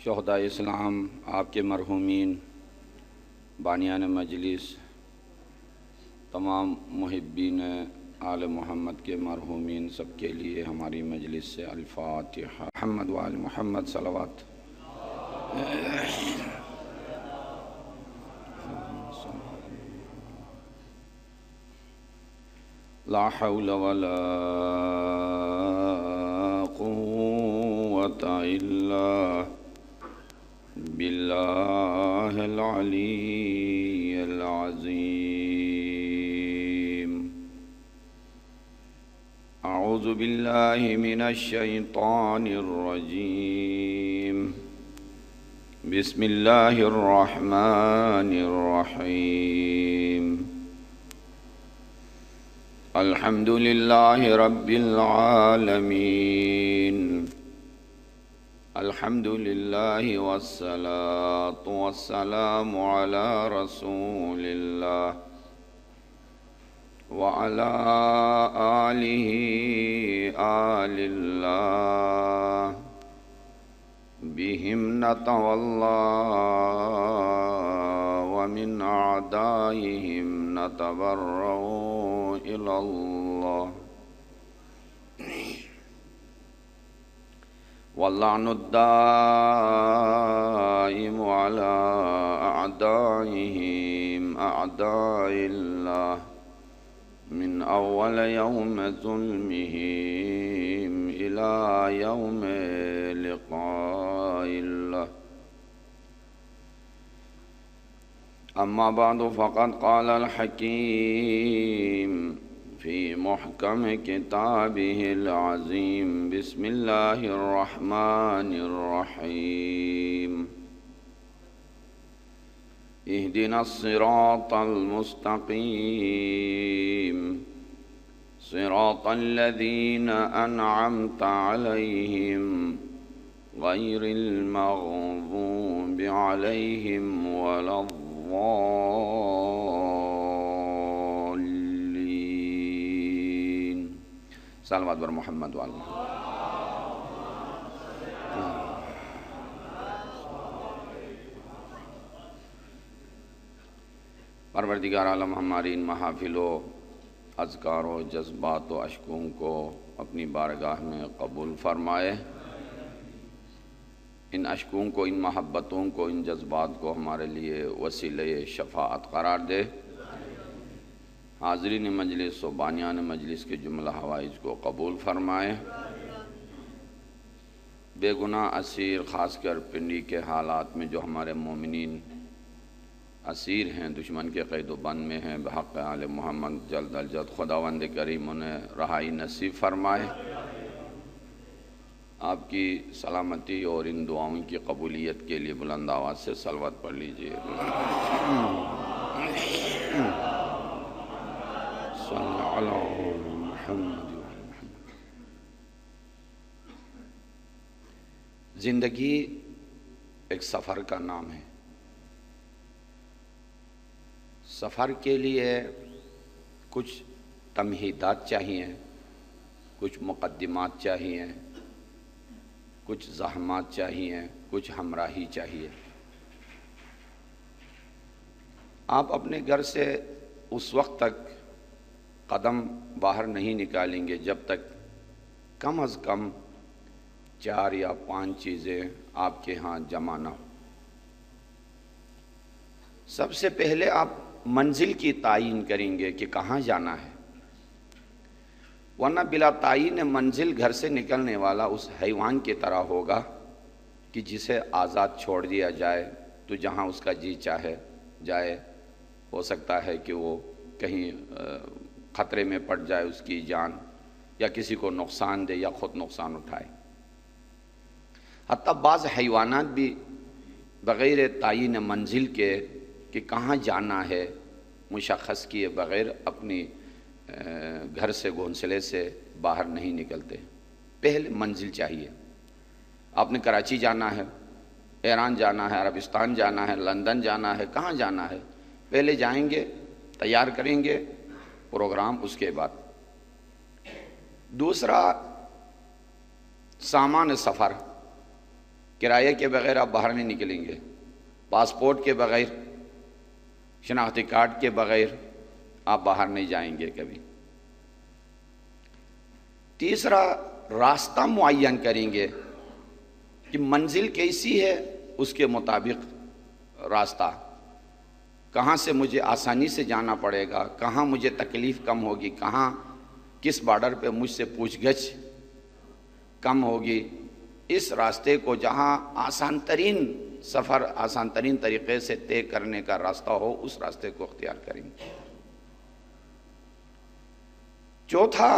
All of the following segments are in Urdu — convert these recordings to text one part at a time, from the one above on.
شہدائے اسلام، آپ کے مرحومین، بانیان مجلس، تمام محبین آل محمد کے مرحومین، سب کے لیے ہماری مجلس سے الفاتحہ۔ محمد وآل محمد صلوات۔ لا حول ولا قوة إلا بالله العلي العظيم۔ أعوذ بالله من الشيطان الرجيم۔ بسم الله الرحمن الرحيم۔ الحمد لله رب العالمين۔ الحمد لله والصلاة والسلام على رسول الله وعلى آله آل الله بهم نتولى ومن أعدائهم نتبرأ إلى الله واللعن الدائم على أعدائهم أعداء الله من أول يوم ظلمهم إلى يوم لقاء الله۔ أما بعد فقد قال الحكيم في محكم كتابه العظيم۔ بسم الله الرحمن الرحيم۔ اهدنا الصراط المستقيم صراط الذين أنعمت عليهم غير المغضوب عليهم ولا الضالين۔ صلوات بر محمد وآل محمد۔ پروردگار عالم ہماری ان محافل و اذکار و جذبات و اشکوں کو اپنی بارگاہ میں قبول فرمائے۔ ان اشکوں کو، ان محبتوں کو، ان جذبات کو ہمارے لیے وسیلہ شفاعت قرار دے۔ حاضرین مجلس و بانیان مجلس کے جملہ حوائج کو قبول فرمائے۔ بے گناہ اسیر، خاص کر پنڈی کے حالات میں جو ہمارے مومنین اسیر ہیں، دشمن کے قید و بند میں ہیں، بحق آل محمد جلد از جلد خداوند کریم انہیں رہائی نصیب فرمائے۔ آپ کی سلامتی اور ان دعاؤں کی قبولیت کے لیے بلند آواز سے صلوات پڑھ لیجئے۔ صلی علی محمد۔ زندگی ایک سفر کا نام ہے۔ سفر کے لیے کچھ تمہیدات چاہیے، کچھ مقدمات چاہیے، کچھ زحمات چاہیے، کچھ ہمراہی چاہیے۔ آپ اپنے گھر سے اس وقت تک قدم باہر نہیں نکالیں گے جب تک کم از کم 4 یا 5 چیزیں آپ کے ہاں جمع نہ ہو۔ سب سے پہلے آپ منزل کی تعین کریں گے کہ کہاں جانا ہے، ورنہ بلا تعین منزل گھر سے نکلنے والا اس حیوان کی طرح ہوگا کہ جسے آزاد چھوڑ دیا جائے تو جہاں اس کا جی چاہے جائے۔ ہو سکتا ہے کہ وہ کہیں خطرے میں پڑ جائے اس کی جان، یا کسی کو نقصان دے یا خود نقصان اٹھائے۔ حتیٰ بعض حیوانات بھی بغیر تعین منزل کے کہ کہاں جانا ہے مشخص کیے بغیر اپنی گھر سے، گھونسلے سے باہر نہیں نکلتے۔ پہلے منزل چاہیے۔ آپ نے کراچی جانا ہے، ایران جانا ہے، عربستان جانا ہے، لندن جانا ہے، کہاں جانا ہے؟ پہلے جائیں گے، تیار کریں گے پروگرام، اس کے بعد۔ دوسرا، سامان سفر، کرایے کے بغیر آپ باہر نہیں نکلیں گے، پاسپورٹ کے بغیر، شناختی کارڈ کے بغیر آپ باہر نہیں جائیں گے کبھی۔ تیسرا، راستہ معین کریں گے کہ منزل کیسی ہے، اس کے مطابق راستہ، کہاں سے مجھے آسانی سے جانا پڑے گا، کہاں مجھے تکلیف کم ہوگی، کہاں کس بارڈر پہ مجھ سے پوچھ گچھ کم ہوگی، اس راستے کو جہاں آسان ترین سفر آسان ترین طریقے سے طے کرنے کا راستہ ہو، اس راستے کو اختیار کریں گے۔ چوتھا،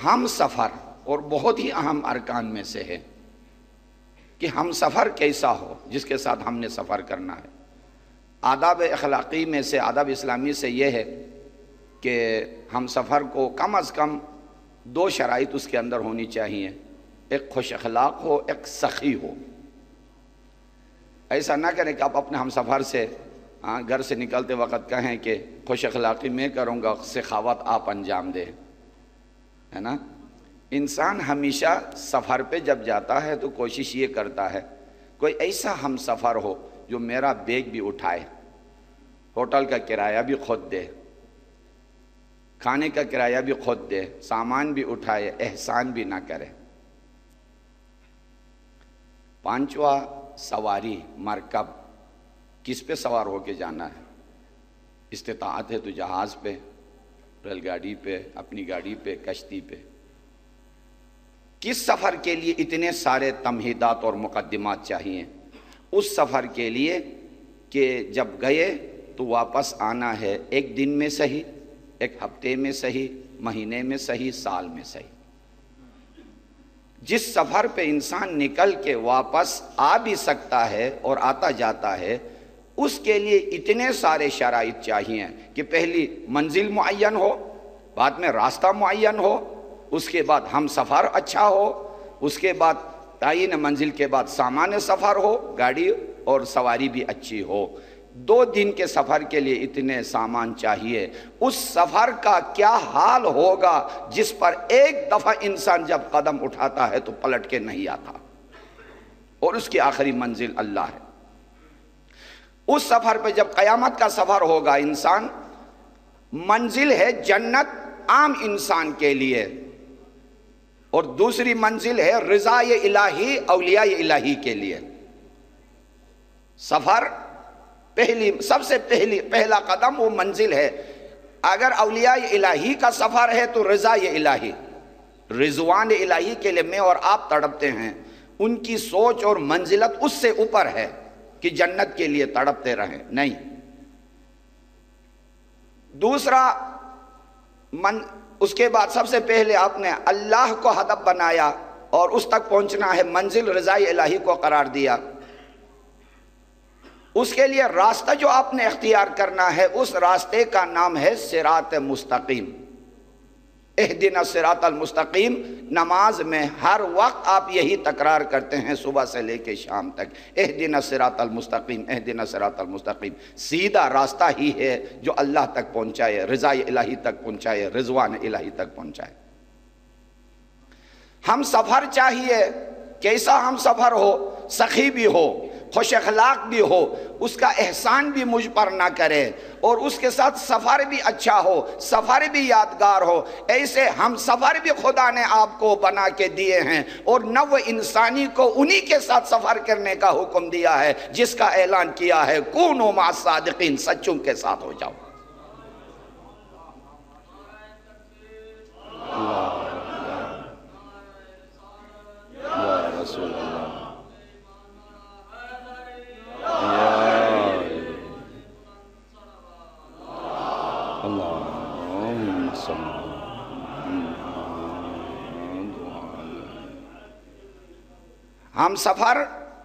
ہم سفر، اور بہت ہی اہم ارکان میں سے ہے کہ ہم سفر کیسا ہو جس کے ساتھ ہم نے سفر کرنا ہے۔ آداب اخلاقی میں سے، آداب اسلامی سے یہ ہے کہ ہم سفر کو کم از کم 2 شرائط اس کے اندر ہونی چاہیے، ایک خوش اخلاق ہو، ایک سخی ہو۔ ایسا نہ کریں کہ آپ اپنے ہم سفر سے گھر سے نکلتے وقت کہیں کہ خوش اخلاقی میں کروں گا، سخاوت آپ انجام دیں، ہے نا۔ انسان ہمیشہ سفر پہ جب جاتا ہے تو کوشش یہ کرتا ہے کوئی ایسا ہم سفر ہو جو میرا بیگ بھی اٹھائے، ہوٹل کا کرایہ بھی خود دے، کھانے کا کرایہ بھی خود دے، سامان بھی اٹھائے، احسان بھی نہ کرے۔ پانچواں، سواری، مرکب، کس پہ سوار ہو کے جانا ہے۔ استطاعت ہے تو جہاز پہ، ریل گاڑی پہ، اپنی گاڑی پہ، کشتی پہ۔ کس سفر کے لیے اتنے سارے تمہیدات اور مقدمات چاہیے؟ اس سفر کے لیے کہ جب گئے تو واپس آنا ہے، 1 دن میں صحیح، 1 ہفتے میں صحیح، مہینے میں صحیح، سال میں صحیح۔ جس سفر پہ انسان نکل کے واپس آ بھی سکتا ہے اور آتا جاتا ہے، اس کے لیے اتنے سارے شرائط چاہیے کہ پہلی منزل معین ہو، بعد میں راستہ معین ہو، اس کے بعد ہم سفر اچھا ہو، اس کے بعد تعین منزل کے بعد سامان سفر ہو، گاڑی اور سواری بھی اچھی ہو۔ 2 دن کے سفر کے لیے اتنے سامان چاہیے۔ اس سفر کا کیا حال ہوگا جس پر ایک دفعہ انسان جب قدم اٹھاتا ہے تو پلٹ کے نہیں آتا، اور اس کی آخری منزل اللہ ہے۔ اس سفر پہ جب قیامت کا سفر ہوگا، انسان منزل ہے جنت عام انسان کے لیے، اور دوسری منزل ہے رضا الہی اولیاء الہی کے لیے۔ سفر سب سے پہلا قدم وہ منزل ہے۔ اگر اولیاء الہی کا سفر ہے تو رضا الہی، رضوان الہی کے لیے میں اور آپ تڑپتے ہیں، ان کی سوچ اور منزلت اس سے اوپر ہے کہ جنت کے لیے تڑپتے رہیں، نہیں۔ دوسرا، اس کے بعد سب سے پہلے آپ نے اللہ کو ہدف بنایا اور اس تک پہنچنا ہے، منزل رضا الہی کو قرار دیا۔ اس کے لیے راستہ جو آپ نے اختیار کرنا ہے، اس راستے کا نام ہے صراط مستقیم۔ اہدنا الصراط المستقیم، نماز میں ہر وقت آپ یہی تکرار کرتے ہیں صبح سے لے کے شام تک، اہدنا الصراط المستقیم، اہدنا الصراط المستقیم۔ سیدھا راستہ ہی ہے جو اللہ تک پہنچائے، رضا الہی تک پہنچائے، رضوان الہی تک پہنچائے۔ ہم سفر چاہیے، کیسا ہم سفر ہو؟ سخی بھی ہو، خوش اخلاق بھی ہو، اس کا احسان بھی مجھ پر نہ کرے، اور اس کے ساتھ سفر بھی اچھا ہو، سفر بھی یادگار ہو۔ ایسے ہم سفر بھی خدا نے آپ کو بنا کے دیے ہیں، اور نو انسانی کو انہی کے ساتھ سفر کرنے کا حکم دیا ہے جس کا اعلان کیا ہے کونوا مع الصادقین، سچوں کے ساتھ ہو جاؤ۔ یا رسول اللہ، ہم سفر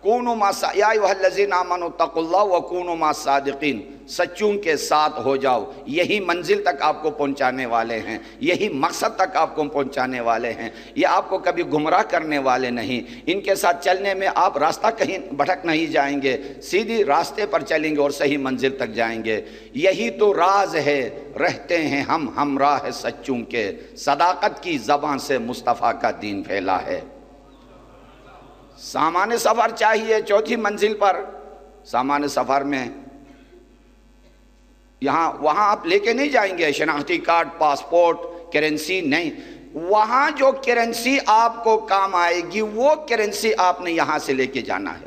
کونوا مع یا ایھا الذین آمنوا اتقوا اللہ وکونوا مع الصادقین، سچوں کے ساتھ ہو جاؤ۔ یہی منزل تک آپ کو پہنچانے والے ہیں، یہی مقصد تک آپ کو پہنچانے والے ہیں، یہ آپ کو کبھی گمراہ کرنے والے نہیں۔ ان کے ساتھ چلنے میں آپ راستہ کہیں بھٹک نہیں جائیں گے، سیدھی راستے پر چلیں گے اور صحیح منزل تک جائیں گے۔ یہی تو راز ہے، رہتے ہیں ہم ہمراہ سچوں کے، صداقت کی زبان سے مصطفیٰ کا دین پھیلا ہے۔ سامان سفر چاہیے 4تھی منزل پر، سامان سفر میں یہاں وہاں آپ لے کے نہیں جائیں گے شناختی کارڈ، پاسپورٹ، کرنسی نہیں، وہاں جو کرنسی آپ کو کام آئے گی وہ کرنسی آپ نے یہاں سے لے کے جانا ہے۔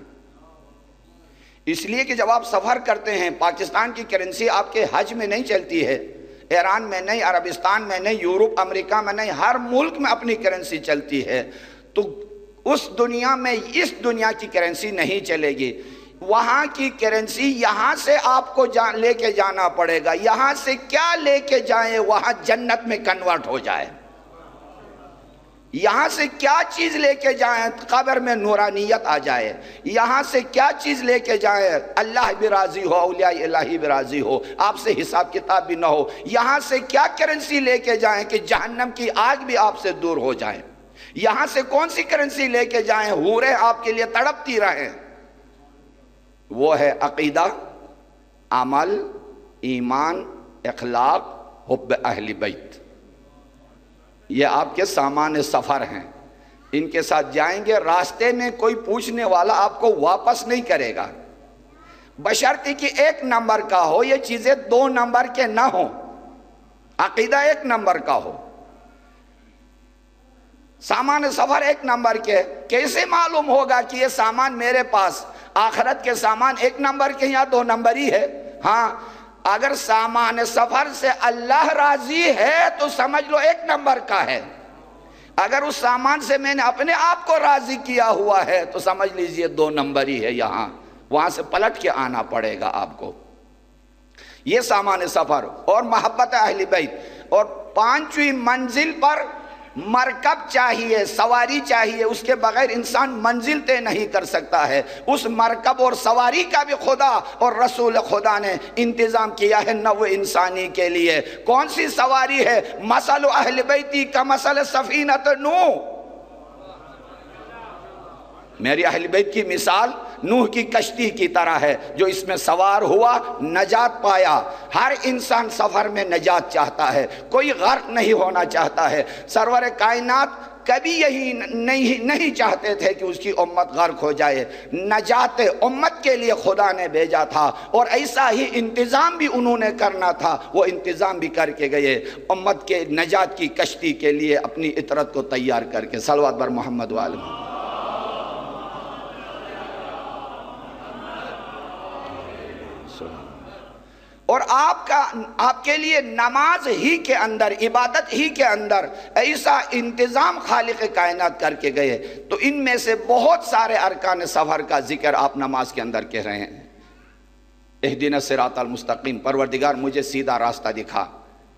اس لیے کہ جب آپ سفر کرتے ہیں، پاکستان کی کرنسی آپ کے حج میں نہیں چلتی ہے، ایران میں نہیں، عربستان میں نہیں، یورپ امریکہ میں نہیں، ہر ملک میں اپنی کرنسی چلتی ہے، تو اس دنیا میں اس دنیا کی کرنسی نہیں چلے گی، وہاں کی کرنسی یہاں سے آپ کو لے کے جانا پڑے گا، یہاں سے کیا لے کے جائیں وہاں جنت میں کنورٹ ہو جائے، یہاں سے کیا چیز لے کے جائیں قبر میں نورانیت آ جائے، یہاں سے کیا چیز لے کے جائیں اللہ بھی راضی ہو، اولیاء الہی بھی راضی ہو، آپ سے حساب کتاب بھی نہ ہو، یہاں سے کیا کرنسی لے کے جائیں کہ جہنم کی آگ بھی آپ سے دور ہو جائے، یہاں سے کون سی کرنسی لے کے جائیں حوریں آپ کے لیے تڑپتی رہیں، وہ ہے عقیدہ، عمل، ایمان، اخلاق، حب اہل بیت، یہ آپ کے سامان سفر ہیں، ان کے ساتھ جائیں گے، راستے میں کوئی پوچھنے والا آپ کو واپس نہیں کرے گا، بشرطی کہ 1 نمبر کا ہو، یہ چیزیں 2 نمبر کے نہ ہوں، عقیدہ 1 نمبر کا ہو، سامان سفر 1 نمبر کے، کیسے معلوم ہوگا کہ یہ سامان میرے پاس آخرت کے سامان 1 نمبر کے یا 2 نمبر ہی ہے؟ ہاں، اگر سامان سفر سے اللہ راضی ہے تو سمجھ لو 1 نمبر کا ہے، اگر اس سامان سے میں نے اپنے آپ کو راضی کیا ہوا ہے تو سمجھ لیجئے 2 نمبر ہی ہے، یہاں وہاں سے پلٹ کے آنا پڑے گا آپ کو، یہ سامان سفر اور محبت اہل بیت، اور 5ویں منزل پر مرکب چاہیے، سواری چاہیے، اس کے بغیر انسان منزل طے نہیں کر سکتا ہے، اس مرکب اور سواری کا بھی خدا اور رسول خدا نے انتظام کیا ہے نوع انسانی کے لیے، کون سی سواری ہے؟ مثل اہل بیتی کمثل سفینۃ نوح، میری اہل بیت کی مثال نوح کی کشتی کی طرح ہے، جو اس میں سوار ہوا نجات پایا، ہر انسان سفر میں نجات چاہتا ہے، کوئی غرق نہیں ہونا چاہتا ہے، سرور کائنات کبھی یہی نہیں چاہتے تھے کہ اس کی امت غرق ہو جائے، نجات امت کے لیے خدا نے بھیجا تھا، اور ایسا ہی انتظام بھی انہوں نے کرنا تھا، وہ انتظام بھی کر کے گئے، امت کے نجات کی کشتی کے لیے اپنی اطرت کو تیار کر کے، صلوات بر محمد وآلہ۔ اور آپ کے لیے نماز ہی کے اندر، عبادت ہی کے اندر ایسا انتظام خالق کائنات کر کے گئے، تو ان میں سے بہت سارے ارکان سفر کا ذکر آپ نماز کے اندر کہہ رہے ہیں، اہدنا الصراط المستقیم، پروردگار مجھے سیدھا راستہ دکھا،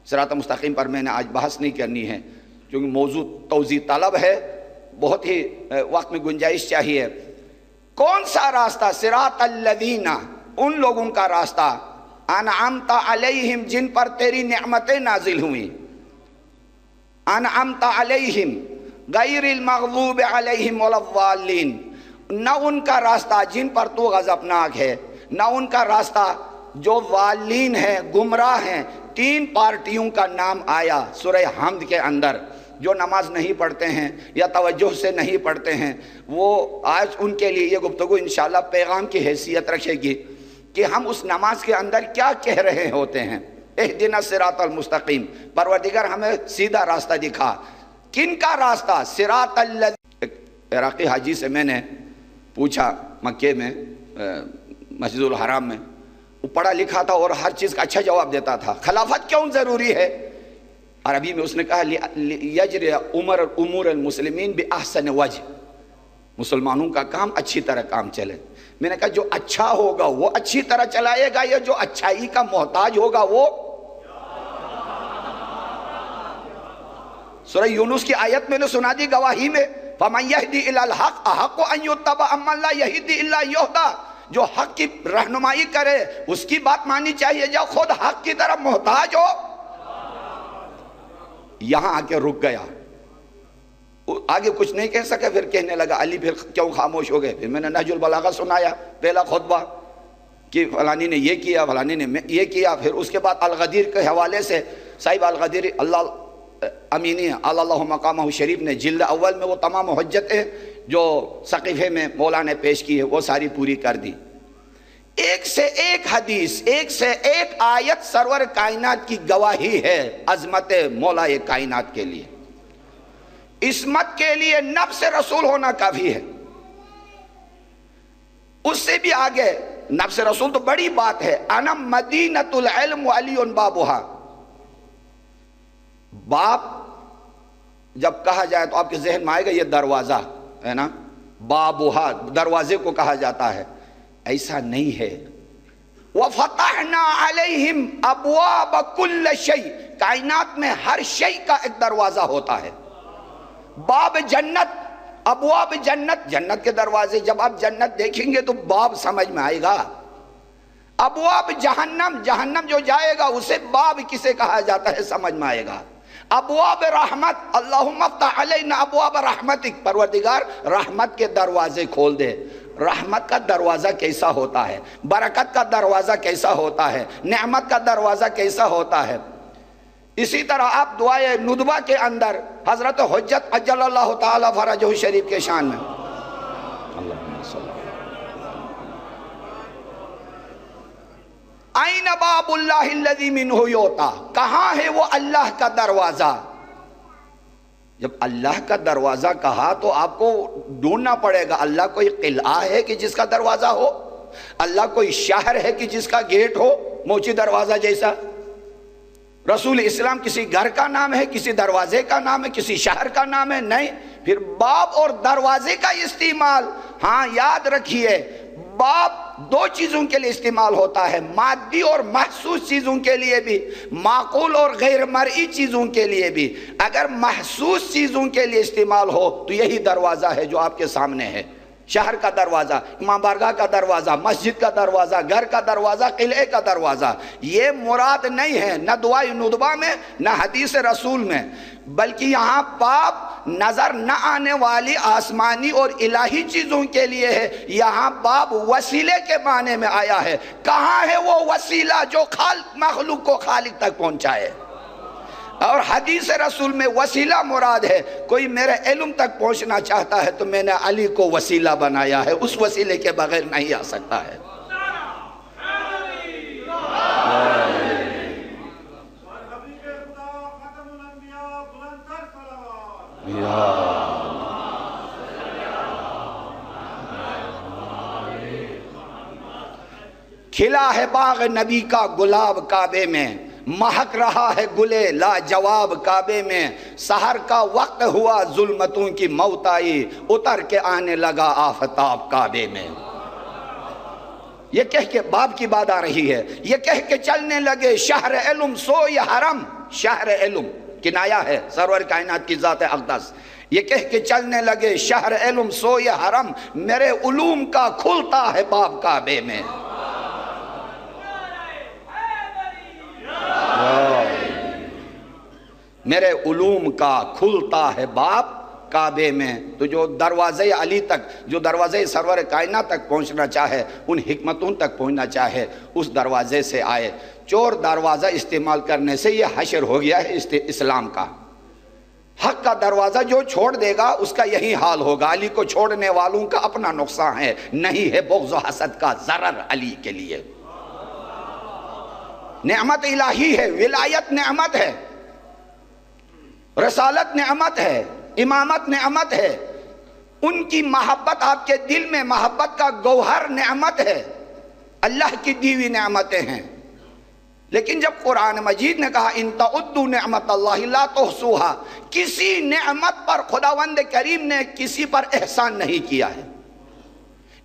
صراط مستقیم پر میں نے آج بحث نہیں کرنی ہے کیونکہ موضوع توضیح طلب ہے، بہت ہی وقت میں گنجائش چاہیے، کون سا راستہ؟ صراط الذین، ان لوگوں کا راستہ، انعمت علیہم، جن پر تیری نعمتیں نازل ہوئیں، انعمت علیہم غیر المغضوب علیہم ولا الضالین، نہ ان کا راستہ جن پر تو غضبناک ہے، نہ ان کا راستہ جو ضالین ہیں، گمراہ ہیں۔ 3 پارٹیوں کا نام آیا سورہ حمد کے اندر، جو نماز نہیں پڑھتے ہیں یا توجہ سے نہیں پڑھتے ہیں، وہ آج ان کے لیے یہ گفتگو انشاءاللہ پیغام کی حیثیت رکھے گی کہ ہم اس نماز کے اندر کیا کہہ رہے ہوتے ہیں، اہدنا الصراط المستقیم، پروردگار ہمیں سیدھا راستہ دکھا، کن کا راستہ؟ صراط الذین۔ عراقی حاجی سے میں نے پوچھا مکے میں مسجد الحرام میں، وہ پڑھا لکھا تھا اور ہر چیز کا اچھا جواب دیتا تھا، خلافت کیوں ضروری ہے؟ عربی میں اس نے کہا یجری امور المسلمین باحسن وجہ، مسلمانوں کا کام اچھی طرح کام چلے۔ میں نے کہا جو اچھا ہوگا وہ اچھی طرح چلائے گا، یا جو اچھائی کا محتاج ہوگا وہ؟ سورہ یونس کی آیت میں نے سنا دی گواہی میں، فَمَنْ يَهْدِي إِلَى الْحَقِّ أَحَقُّ أَنْ يُتَّبَعَ أَمَّنْ لَا يَهْدِي إِلَّا يُهْدَى، جو حق کی رہنمائی کرے اس کی بات مانی چاہیے، جو خود حق کی طرف محتاج ہو۔ یہاں آ کے رک گیا، آگے کچھ نہیں کہہ سکے، پھر کہنے لگا علی پھر کیوں خاموش ہو گئے؟ پھر میں نے نہج البلاغہ سنایا پہلا خطبہ کہ فلانی نے یہ کیا، فلانی نے یہ کیا، پھر اس کے بعد الغدیر کے حوالے سے صاحب الغدیر اللہ امینی اللہ مقامہ شریف نے جلد اول میں وہ تمام حجتیں جو ثقیفے میں مولا نے پیش کی ہے وہ ساری پوری کر دی. ایک سے ایک حدیث، ایک سے ایک آیت سرور کائنات کی گواہی ہے عظمت مولا کائنات کے لیے. عصمت کے لیے نفس رسول ہونا کافی ہے. اس سے بھی آگے نفس رسول تو بڑی بات ہے. انا مدینۃ العلم وعلی بابھا. باب جب کہا جائے تو آپ کے ذہن میں آئے گا یہ دروازہ ہے نا، بابھا دروازے کو کہا جاتا ہے. ایسا نہیں ہے. وَفَتَحْنَا عَلَيْهِمْ أَبْوَابَ كُلَّ شَيْءٍ. کائنات میں ہر شیء کا ایک دروازہ ہوتا ہے. باب جنت، ابواب جنت، جنت کے دروازے. جب آپ جنت دیکھیں گے تو باب سمجھ میں آئے گا. ابواب جہنم، جہنم جو جائے گا اسے باب کسے کہا جاتا ہے سمجھ میں آئے گا. ابواب رحمت، اللہم افتح علینا ابواب رحمتک. پروردگار رحمت کے دروازے کھول دے. رحمت کا دروازہ کیسا ہوتا ہے، برکت کا دروازہ کیسا ہوتا ہے، نعمت کا دروازہ کیسا ہوتا ہے. اسی طرح آپ دعائے ندبہ کے اندر حضرت حجت عجل اللہ تعالی فرجہ شریف کے شان میں این باب اللہ الذی منہ یؤتی. کہاں ہے وہ اللہ کا دروازہ؟ جب اللہ کا دروازہ کہا تو آپ کو ڈھونڈنا پڑے گا. اللہ کوئی قلعہ ہے کہ جس کا دروازہ ہو؟ اللہ کوئی شہر ہے کہ جس کا گیٹ ہو موچی دروازہ جیسا؟ رسول اسلام کسی گھر کا نام ہے، کسی دروازے کا نام ہے، کسی شہر کا نام ہے؟ نہیں. پھر باب اور دروازے کا استعمال، ہاں یاد رکھیے، باب دو چیزوں کے لیے استعمال ہوتا ہے، مادی اور محسوس چیزوں کے لیے بھی، معقول اور غیر مرئی چیزوں کے لیے بھی. اگر محسوس چیزوں کے لیے استعمال ہو تو یہی دروازہ ہے جو آپ کے سامنے ہے. شہر کا دروازہ، امام بارگاہ کا دروازہ، مسجد کا دروازہ، گھر کا دروازہ، قلعے کا دروازہ. یہ مراد نہیں ہے نہ دعائے ندبہ میں نہ حدیث رسول میں، بلکہ یہاں باب نظر نہ آنے والی آسمانی اور الہی چیزوں کے لیے ہے. یہاں باب وسیلے کے معنی میں آیا ہے. کہاں ہے وہ وسیلہ جو مخلوق کو خالق تک پہنچائے؟ اور حدیث رسول میں وسیلہ مراد ہے. کوئی میرے علم تک پہنچنا چاہتا ہے تو میں نے علی کو وسیلہ بنایا ہے، اس وسیلے کے بغیر نہیں آ سکتا ہے. کھلا ہے باغ نبی کا گلاب کعبے میں، مہک رہا ہے گلے لا جواب کعبے میں. سحر کا وقت ہوا ظلمتوں کی موت آئی، اتر کے آنے لگا آفتاب کعبے میں. یہ کہہ کے باب کی بات آ رہی ہے. یہ کہہ کے چلنے لگے شہر علم سوئے حرم. شہر علم کنایا ہے سرور کائنات کی ذات اقدس. یہ کہہ کے چلنے لگے شہر علم سوئے حرم، میرے علوم کا کھلتا ہے باب کعبے میں. میرے علوم کا کھلتا ہے باب کعبے میں. تو جو دروازے علی تک، جو دروازے سرور کائنات تک پہنچنا چاہے، ان حکمتوں تک پہنچنا چاہے، اس دروازے سے آئے. چور دروازہ استعمال کرنے سے یہ حشر ہو گیا ہے اسلام کا. حق کا دروازہ جو چھوڑ دے گا اس کا یہی حال ہوگا. علی کو چھوڑنے والوں کا اپنا نقصان ہے، نہیں ہے بغض و حسد کا ضرر علی کے لیے. نعمت الہی ہے، ولایت نعمت ہے، رسالت نعمت ہے، امامت نعمت ہے. ان کی محبت آپ کے دل میں، محبت کا گوہر نعمت ہے، اللہ کی دی ہوئی نعمتیں ہیں. لیکن جب قرآن مجید نے کہا ان تعدوا نعمت اللہ لا تحصوها، کسی نعمت پر خداوند کریم نے کسی پر احسان نہیں کیا ہے.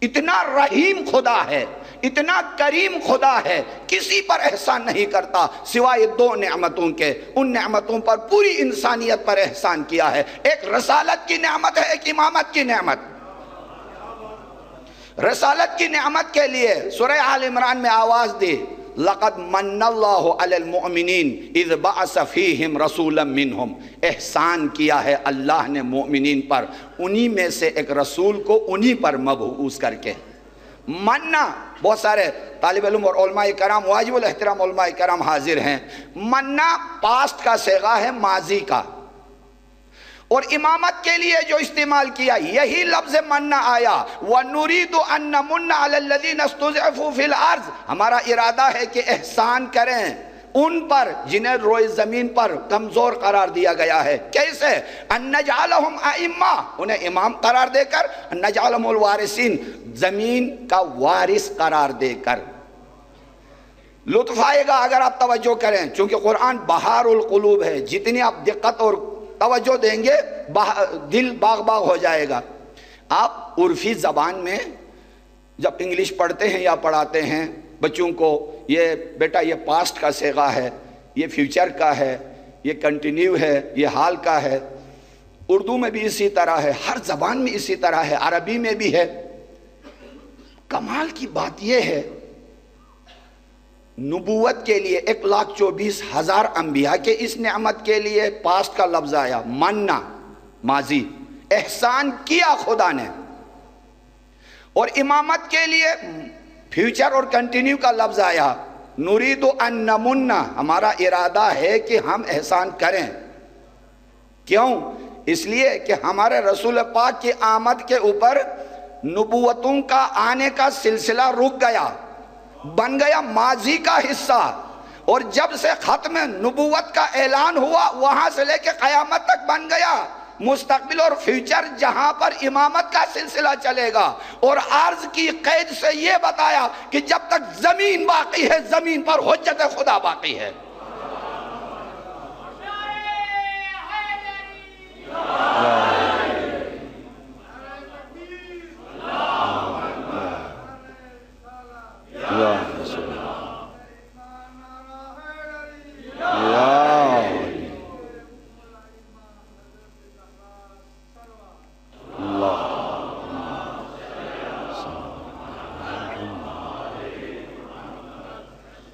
اتنا رحیم خدا ہے، اتنا کریم خدا ہے، کسی پر احسان نہیں کرتا سوائے دو نعمتوں کے. ان نعمتوں پر پوری انسانیت پر احسان کیا ہے. ایک رسالت کی نعمت ہے، ایک امامت کی نعمت. رسالت کی نعمت کے لیے سورہ آل عمران میں آواز دی لقد من اللہ علی المؤمنین اذ بعث فیہم رسولا منہم. احسان کیا ہے اللہ نے مومنین پر، انہی میں سے ایک رسول کو انہی پر مبعوث کر کے. مننا، بہت سارے طالب علم اور علماء کرام، واجب الاحترام علماء کرام حاضر ہیں. مننا پاسٹ کا صیغہ ہے، ماضی کا، اور امامت کے لیے جو استعمال کیا یہی لفظ مننا آیا، وَنُرِيدُ أَن نَّمُنَّ عَلَى الَّذِينَ اسْتُضْعِفُوا فِي الْأَرْضِ، ہمارا ارادہ ہے کہ احسان کریں ان پر جنہیں روئے زمین پر کمزور قرار دیا گیا ہے۔ کیسے؟ ان نجعلہم ائمہ، انہیں امام قرار دے کر، ان نجعلہم الوارثین، زمین کا وارث قرار دے کر۔ لطف آئے گا اگر آپ توجہ کریں، چونکہ قرآن بہار القلوب ہے، جتنی آپ دقت اور توجہ دیں گے دل باغ باغ ہو جائے گا۔ آپ عرفی زبان میں جب انگلش پڑھتے ہیں یا پڑھاتے ہیں بچوں کو، یہ بیٹا یہ پاسٹ کا صیغہ ہے، یہ فیوچر کا ہے، یہ کنٹینیو ہے، یہ حال کا ہے۔ اردو میں بھی اسی طرح ہے، ہر زبان میں اسی طرح ہے، عربی میں بھی ہے۔ کمال کی بات یہ ہے، نبوت کے لیے 1,24,000 انبیاء کے اس نعمت کے لیے پاسٹ کا لفظ آیا، مننا ماضی، احسان کیا خدا نے، اور امامت کے لیے فیوچر اور کنٹینیو کا لفظ آیا، نُرِيدُ أَن نَّمُنَّ، ہمارا ارادہ ہے کہ ہم احسان کریں۔ کیوں؟ اس لیے کہ ہمارے رسول پاک کی آمد کے اوپر نبوتوں کا آنے کا سلسلہ رک گیا، بن گیا ماضی کا حصہ، اور جب سے ختم نبوت کا اعلان ہوا وہاں سے لے کے قیامت تک بن گیا مستقبل اور فیوچر جہاں پر امامت کا سلسلہ چلے گا۔ اور عرض کی قید سے یہ بتایا کہ جب تک زمین باقی ہے زمین پر حجت خدا باقی ہے۔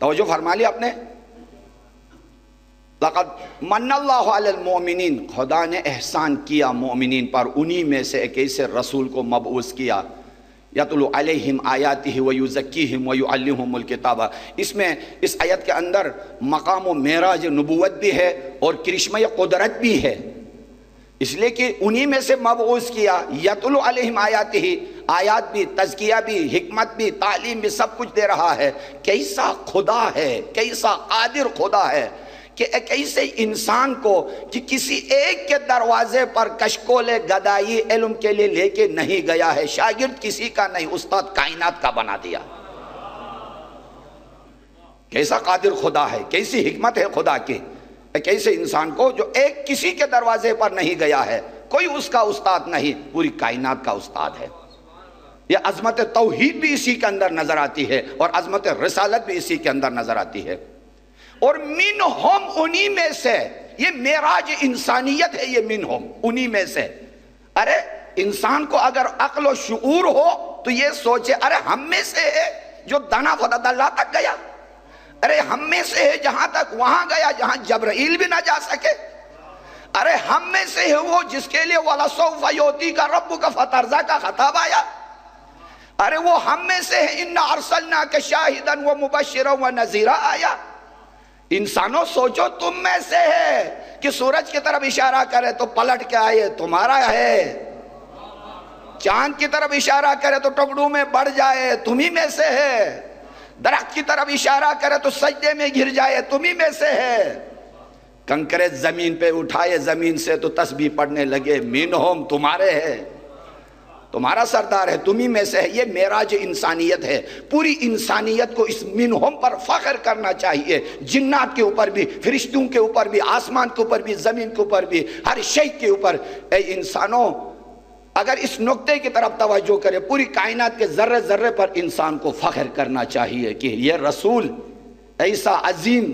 توجہ فرما لیا آپ نے؟ لقد من اللہ علی المؤمنین، خدا نے احسان کیا مومنین پر، انہی میں سے ایک ایسے رسول کو مبعوث کیا، یتلو علیہم آیاتہ ویزکیہم ویعلمہم الکتاب۔ اس میں اس آیت کے اندر مقام و معراج نبوت بھی ہے اور کرشمہ قدرت بھی ہے، اس لیے کہ انہی میں سے مبعوث کیا، یتلو علیہم آیاتہ، آیات بھی، تزکیہ بھی، حکمت بھی، تعلیم بھی، سب کچھ دے رہا ہے۔ کیسا خدا ہے، کیسا قادر خدا ہے کہ ایک ایسے انسان کو کہ کسی ایک کے دروازے پر کشکول گدائی علم کے لیے لے کے نہیں گیا ہے، شاگرد کسی کا نہیں، استاد کائنات کا بنا دیا۔ کیسا قادر خدا ہے، کیسی حکمت ہے خدا کی، ایک ایسے انسان کو جو ایک کسی کے دروازے پر نہیں گیا ہے، کوئی اس کا استاد نہیں، پوری کائنات کا استاد ہے۔ یہ عظمت توحید بھی اسی کے اندر نظر آتی ہے اور عظمت رسالت بھی اسی کے اندر نظر آتی ہے۔ اور منہم، انہی میں سے، یہ معراج انسانیت ہے، یہ منہم انہی میں سے۔ ارے انسان کو اگر عقل و شعور ہو تو یہ سوچے، ارے ہم میں سے ہے جو دنا فدد اللہ تک گیا، ارے ہم میں سے ہے جہاں تک وہاں گیا جہاں جبرائیل بھی نہ جا سکے، ارے ہم میں سے ہے وہ جس کے لیے وَلَسَوْفَ يُعْطِيكَ رَبُّكَ فَتَرْضَىٰ کا خطاب آیا، ارے وہ ہم میں سے ہے اِنَّا أَرْسَلْنَاكَ شَاهِدًا وَمُبَشِّرًا وَنَذِيرًا آیا۔ انسانوں سوچو تم میں سے ہے کہ سورج کی طرف اشارہ کرے تو پلٹ کے آئے تمہارا ہے، چاند کی طرف اشارہ کرے تو ٹکڑوں میں بڑھ جائے تمہیں میں سے ہے، درخت کی طرف اشارہ کرے تو سجدے میں گر جائے تمہیں میں سے ہے، کنکرے زمین پہ اٹھائے زمین سے تو تسبیح پڑھنے لگے، منہم تمہارے ہے، تمہارا سردار ہے، تمہیں میں سے ہے۔ یہ معراج انسانیت ہے، پوری انسانیت کو اس منہم پر فخر کرنا چاہیے، جنات کے اوپر بھی، فرشتوں کے اوپر بھی، آسمان کے اوپر بھی، زمین کے اوپر بھی، ہر شے کے اوپر۔ اے انسانوں اگر اس نقطے کی طرف توجہ کرے، پوری کائنات کے ذرے ذرے پر انسان کو فخر کرنا چاہیے کہ یہ رسول ایسا عظیم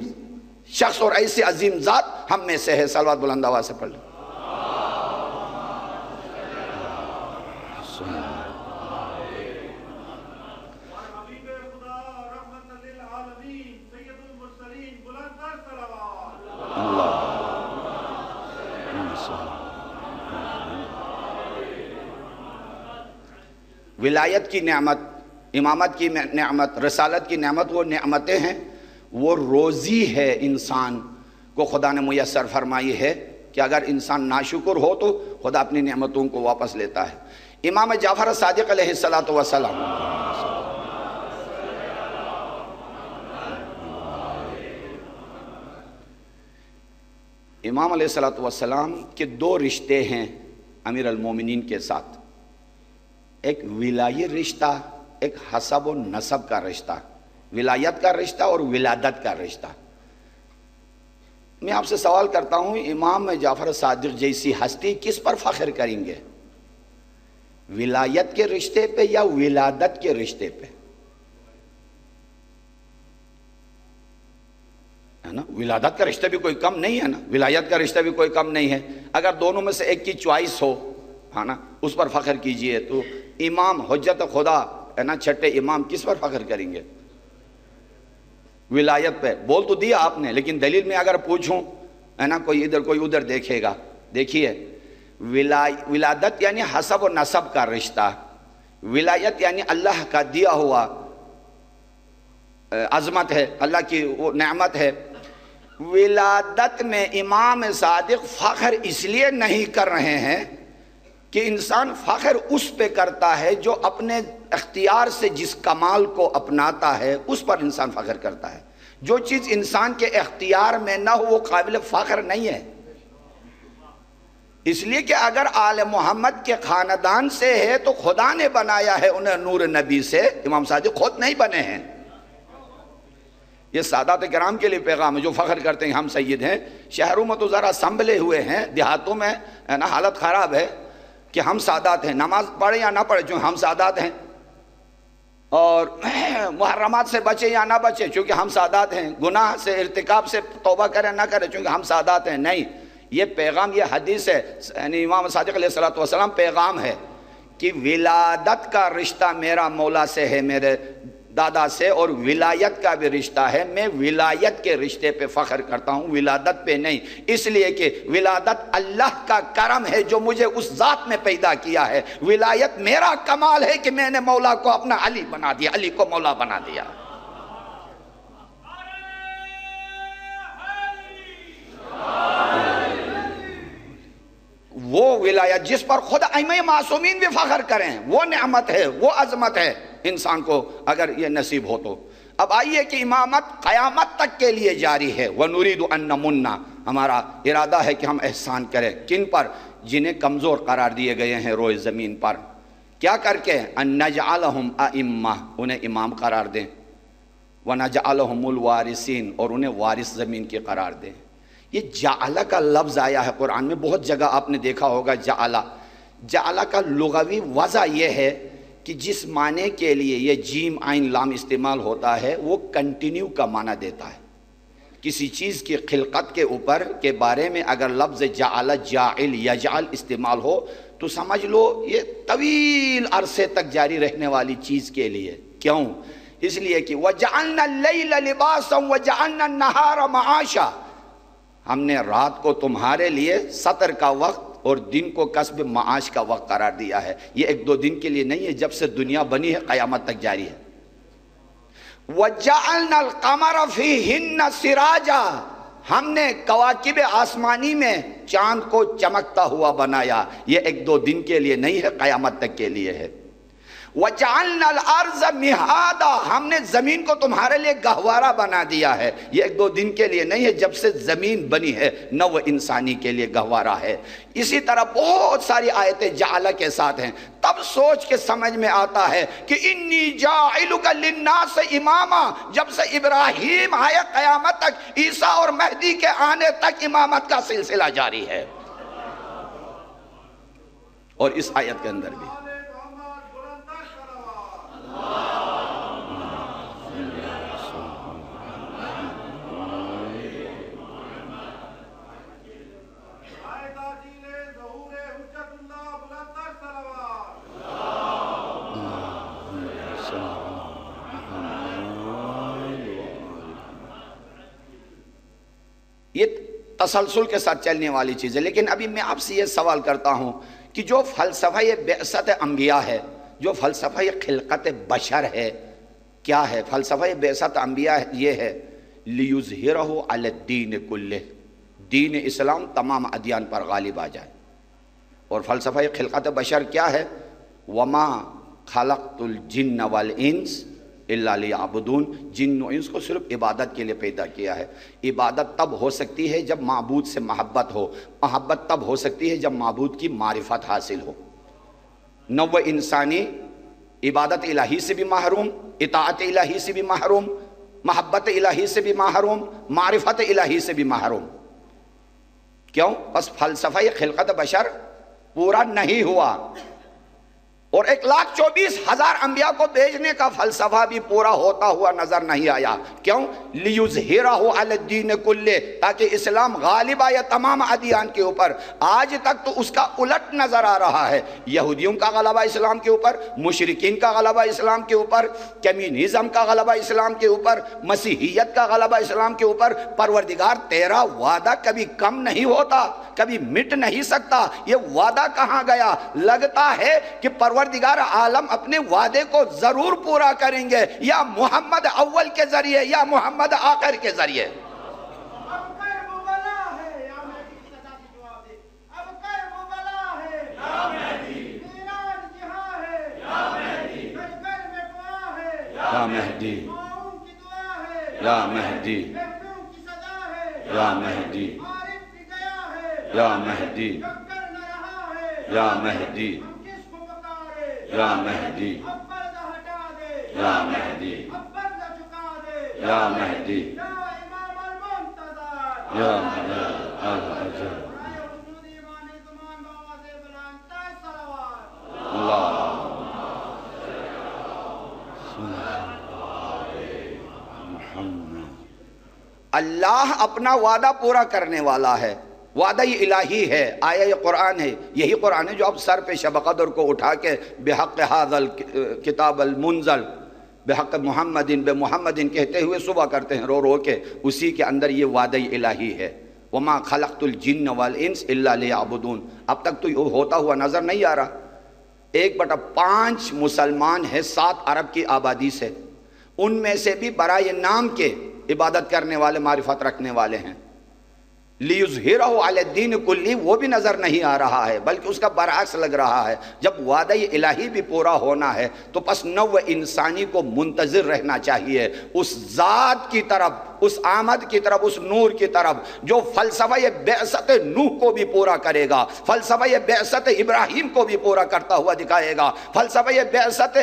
شخص اور ایسی عظیم ذات ہم میں سے ہے۔ صلوات بلند آواز سے پڑھ لیں۔ ولایت کی نعمت، امامت کی نعمت، رسالت کی نعمت، وہ نعمتیں ہیں، وہ روزی ہے انسان کو خدا نے میسر فرمائی ہے کہ اگر انسان ناشکر ہو تو خدا اپنی نعمتوں کو واپس لیتا ہے۔ امام جعفر صادق علیہ السلام، امام علیہ السلام کے دو رشتے ہیں امیر المومنین کے ساتھ، ایک ولائی رشتہ، ایک حسب و نسب کا رشتہ، ولایت کا رشتہ اور ولادت کا رشتہ۔ میں آپ سے سوال کرتا ہوں، امام جعفر صادق جیسی ہستی کس پر فخر کریں گے؟ ولایت کے رشتے پہ یا ولادت کے رشتے پہ؟ ہے نا، ولادت کا رشتہ بھی کوئی کم نہیں ہے نا، ولایت کا رشتہ بھی کوئی کم نہیں ہے۔ اگر دونوں میں سے ایک کی چوائس ہو، ہے نا، اس پر فخر کیجئے۔ تو امام حجت خدا، ہے نا، چھٹے امام، کس پر فخر کریں گے؟ ولایت پہ۔ بول تو دیا آپ نے، لیکن دلیل میں اگر پوچھوں، ہے نا، کوئی ادھر کوئی ادھر دیکھے گا۔ دیکھیے، ولادت یعنی حسب و نسب کا رشتہ، ولایت یعنی اللہ کا دیا ہوا عظمت ہے، اللہ کی وہ نعمت ہے۔ ولادت میں امام صادق فخر اس لیے نہیں کر رہے ہیں کہ انسان فخر اس پہ کرتا ہے جو اپنے اختیار سے جس کمال کو اپناتا ہے، اس پر انسان فخر کرتا ہے۔ جو چیز انسان کے اختیار میں نہ ہو وہ قابل فخر نہیں ہے۔ اس لیے کہ اگر آل محمد کے خاندان سے ہے تو خدا نے بنایا ہے انہیں نور نبی سے، امام صادق خود نہیں بنے ہیں۔ یہ سادات کرام کے لیے پیغام ہے جو فخر کرتے ہیں ہم سید ہیں۔ شہروں میں تو ذرا سنبھلے ہوئے ہیں، دیہاتوں میں ہے نا حالت خراب ہے کہ ہم سادات ہیں، نماز پڑھے یا نہ پڑھے چونکہ ہم سادات ہیں، اور محرمات سے بچے یا نہ بچے چونکہ ہم سادات ہیں، گناہ سے ارتکاب سے توبہ کرے نہ کرے چونکہ ہم سادات ہیں۔ نہیں، یہ پیغام، یہ حدیث ہے، یعنی امام صادق علیہ السلام پیغام ہے کہ ولادت کا رشتہ میرا مولا سے ہے، میرے دادا سے، اور ولایت کا بھی رشتہ ہے۔ میں ولایت کے رشتے پہ فخر کرتا ہوں، ولادت پہ نہیں، اس لیے کہ ولادت اللہ کا کرم ہے جو مجھے اس ذات میں پیدا کیا ہے۔ ولایت میرا کمال ہے کہ میں نے مولا کو اپنا علی بنا دیا، علی کو مولا بنا دیا۔ وہ ولایت جس پر خود ائمہ معصومین بھی فخر کریں، وہ نعمت ہے، وہ عظمت ہے انسان کو اگر یہ نصیب ہو تو۔ اب آئیے کہ امامت قیامت تک کے لیے جاری ہے۔ وَنُرِيدُ أَن نَمُنَّ، ہمارا ارادہ ہے کہ ہم احسان کریں۔ کن پر؟ جنہیں کمزور قرار دیے گئے ہیں روئے زمین پر۔ کیا کر کے؟ أَن نَجْعَلَهُمْ أَئِمَّةً، انہیں امام قرار دیں۔ وَنَجْعَلَهُمُ الْوَارِثِينَ، اور انہیں وارث زمین کی قرار دیں۔ یہ جعلہ کا لفظ آیا ہے قرآن میں، بہت جگہ آپ نے دیکھا ہوگا جعلہ۔ جعلہ کا لغوی وضع یہ ہے کہ جس معنی کے لیے یہ جیم عین لام استعمال ہوتا ہے وہ کنٹینیو کا معنی دیتا ہے۔ کسی چیز کی خلقت کے اوپر کے بارے میں اگر لفظ جعل، جاعل، یجعل استعمال ہو تو سمجھ لو یہ طویل عرصے تک جاری رہنے والی چیز کے لیے۔ کیوں؟ اس لیے کہ وَجَعَلْنَا اللَّيْلَ لِبَاسًا وَجَعَلْنَا النَّهَارَ مَعَاشًا، ہم نے رات کو تمہارے لیے سطر کا وقت اور دن کو کسب معاش کا وقت قرار دیا ہے۔ یہ ایک دو دن کے لیے نہیں ہے، جب سے دنیا بنی ہے قیامت تک جاری ہے۔ وَجَعَلْنَا الْقَمَرَ فِيهِنَّ سِرَاجًا، ہم نے کواکب آسمانی میں چاند کو چمکتا ہوا بنایا۔ یہ ایک دو دن کے لیے نہیں ہے، قیامت تک کے لیے ہے۔ وَجَعَلْنَا الْأَرْضَ مِهَادًا، ہم نے زمین کو تمہارے لیے گہوارہ بنا دیا ہے۔ یہ ایک دو دن کے لیے نہیں ہے، جب سے زمین بنی ہے نو انسانی کے لیے گہوارہ ہے۔ اسی طرح بہت ساری آیتیں جعلہ کے ساتھ ہیں۔ تب سوچ کے سمجھ میں آتا ہے کہ انی جاعلک للناس اماما، جب سے ابراہیم آئے قیامت تک، عیسیٰ اور مہدی کے آنے تک امامت کا سلسلہ جاری ہے۔ اور اس آیت کے اندر بھی یہ تسلسل کے ساتھ چلنے والی چیز ہے۔ لیکن ابھی میں آپ سے یہ سوال کرتا ہوں کہ جو فلسفہ بعثت انبیاء ہے، جو فلسفہ خلقت بشر ہے، کیا ہے؟ فلسفہ بعثت انبیاء یہ ہے لِيُظْهِرَهُ عَلَى الدِّينِ كُلِّهِ، دین اسلام تمام ادیان پر غالب آ جائے۔ اور فلسفہ خلقت بشر کیا ہے؟ وما خلقت الجن والانس الا لیعبدون، جن و انس کو صرف عبادت کے لیے پیدا کیا ہے۔ عبادت تب ہو سکتی ہے جب معبود سے محبت ہو، محبت تب ہو سکتی ہے جب معبود کی معرفت حاصل ہو۔ نوع انسانی عبادت الہی سے بھی محروم، اطاعت الہی سے بھی محروم، محبت الہی سے بھی محروم، معرفت الہی سے بھی محروم۔ کیوں؟ بس فلسفہ خلقت بشر پورا نہیں ہوا، اور 1,24,000 انبیاء کو بھیجنے کا فلسفہ بھی پورا ہوتا ہوا نظر نہیں آیا۔ کیوں؟ لِيُظْهِرَهُ عَلَى الدِّينِ كُلِّهِ، تاکہ اسلام غالب آیا تمام ادیان کے اوپر۔ آج تک تو اس کا الٹ نظر آ رہا ہے، یہودیوں کا غلبہ اسلام کے اوپر، مشرکین کا غلبہ اسلام کے اوپر، کمیونزم کا غلبہ اسلام کے اوپر، مسیحیت کا غلبہ اسلام کے اوپر۔ پروردگار تیرا وعدہ کبھی کم نہیں ہوتا، کبھی مٹ نہیں سکتا۔ یہ وعدہ کہاں گیا؟ لگتا ہے کہ پروردگار عالم اپنے وعدے کو ضرور پورا کریں گے، یا محمد اول کے ذریعے یا محمد آخر کے ذریعے۔ یا مہدی، یا مہدی، یا مہدی، یا مہدی، یا مہدی، یا مہدی، یا مہدی، یا مہدی، یا اللہ اپنا وعدہ پورا کرنے والا ہے، وعدہ الہی ہے، آیا یہ قرآن ہے، یہی قرآن ہے جو اب سر پہ شب قدر کو اٹھا کے بحق ھذا الکتاب المنزل بحق محمدin بے محمدin کہتے ہوئے صبح کرتے ہیں رو رو کے، اسی کے اندر یہ وعدہ الہی ہے۔ وما خلقت الجن والانس الا لیعبدون۔ اب تک تو یہ ہوتا ہوا نظر نہیں آ رہا۔ 1/5 مسلمان ہے 7 ارب کی آبادی سے، ان میں سے بھی برائے نام کے عبادت کرنے والے، معرفت رکھنے والے ہیں۔ لِيُظْهِرَهُ عَلَى الدِّينِ كُلِّهِ، وہ بھی نظر نہیں آ رہا ہے، بلکہ اس کا برعکس لگ رہا ہے۔ جب وعدہ الہی بھی پورا ہونا ہے تو پس نوع انسانی کو منتظر رہنا چاہیے اس ذات کی طرف، اس آمد کی طرف، اس نور کی طرف جو فلسفہ بعثت نوح کو بھی پورا کرے گا، فلسفہ بعثت ابراہیم کو بھی پورا کرتا ہوا دکھائے گا، فلسفہ بعثت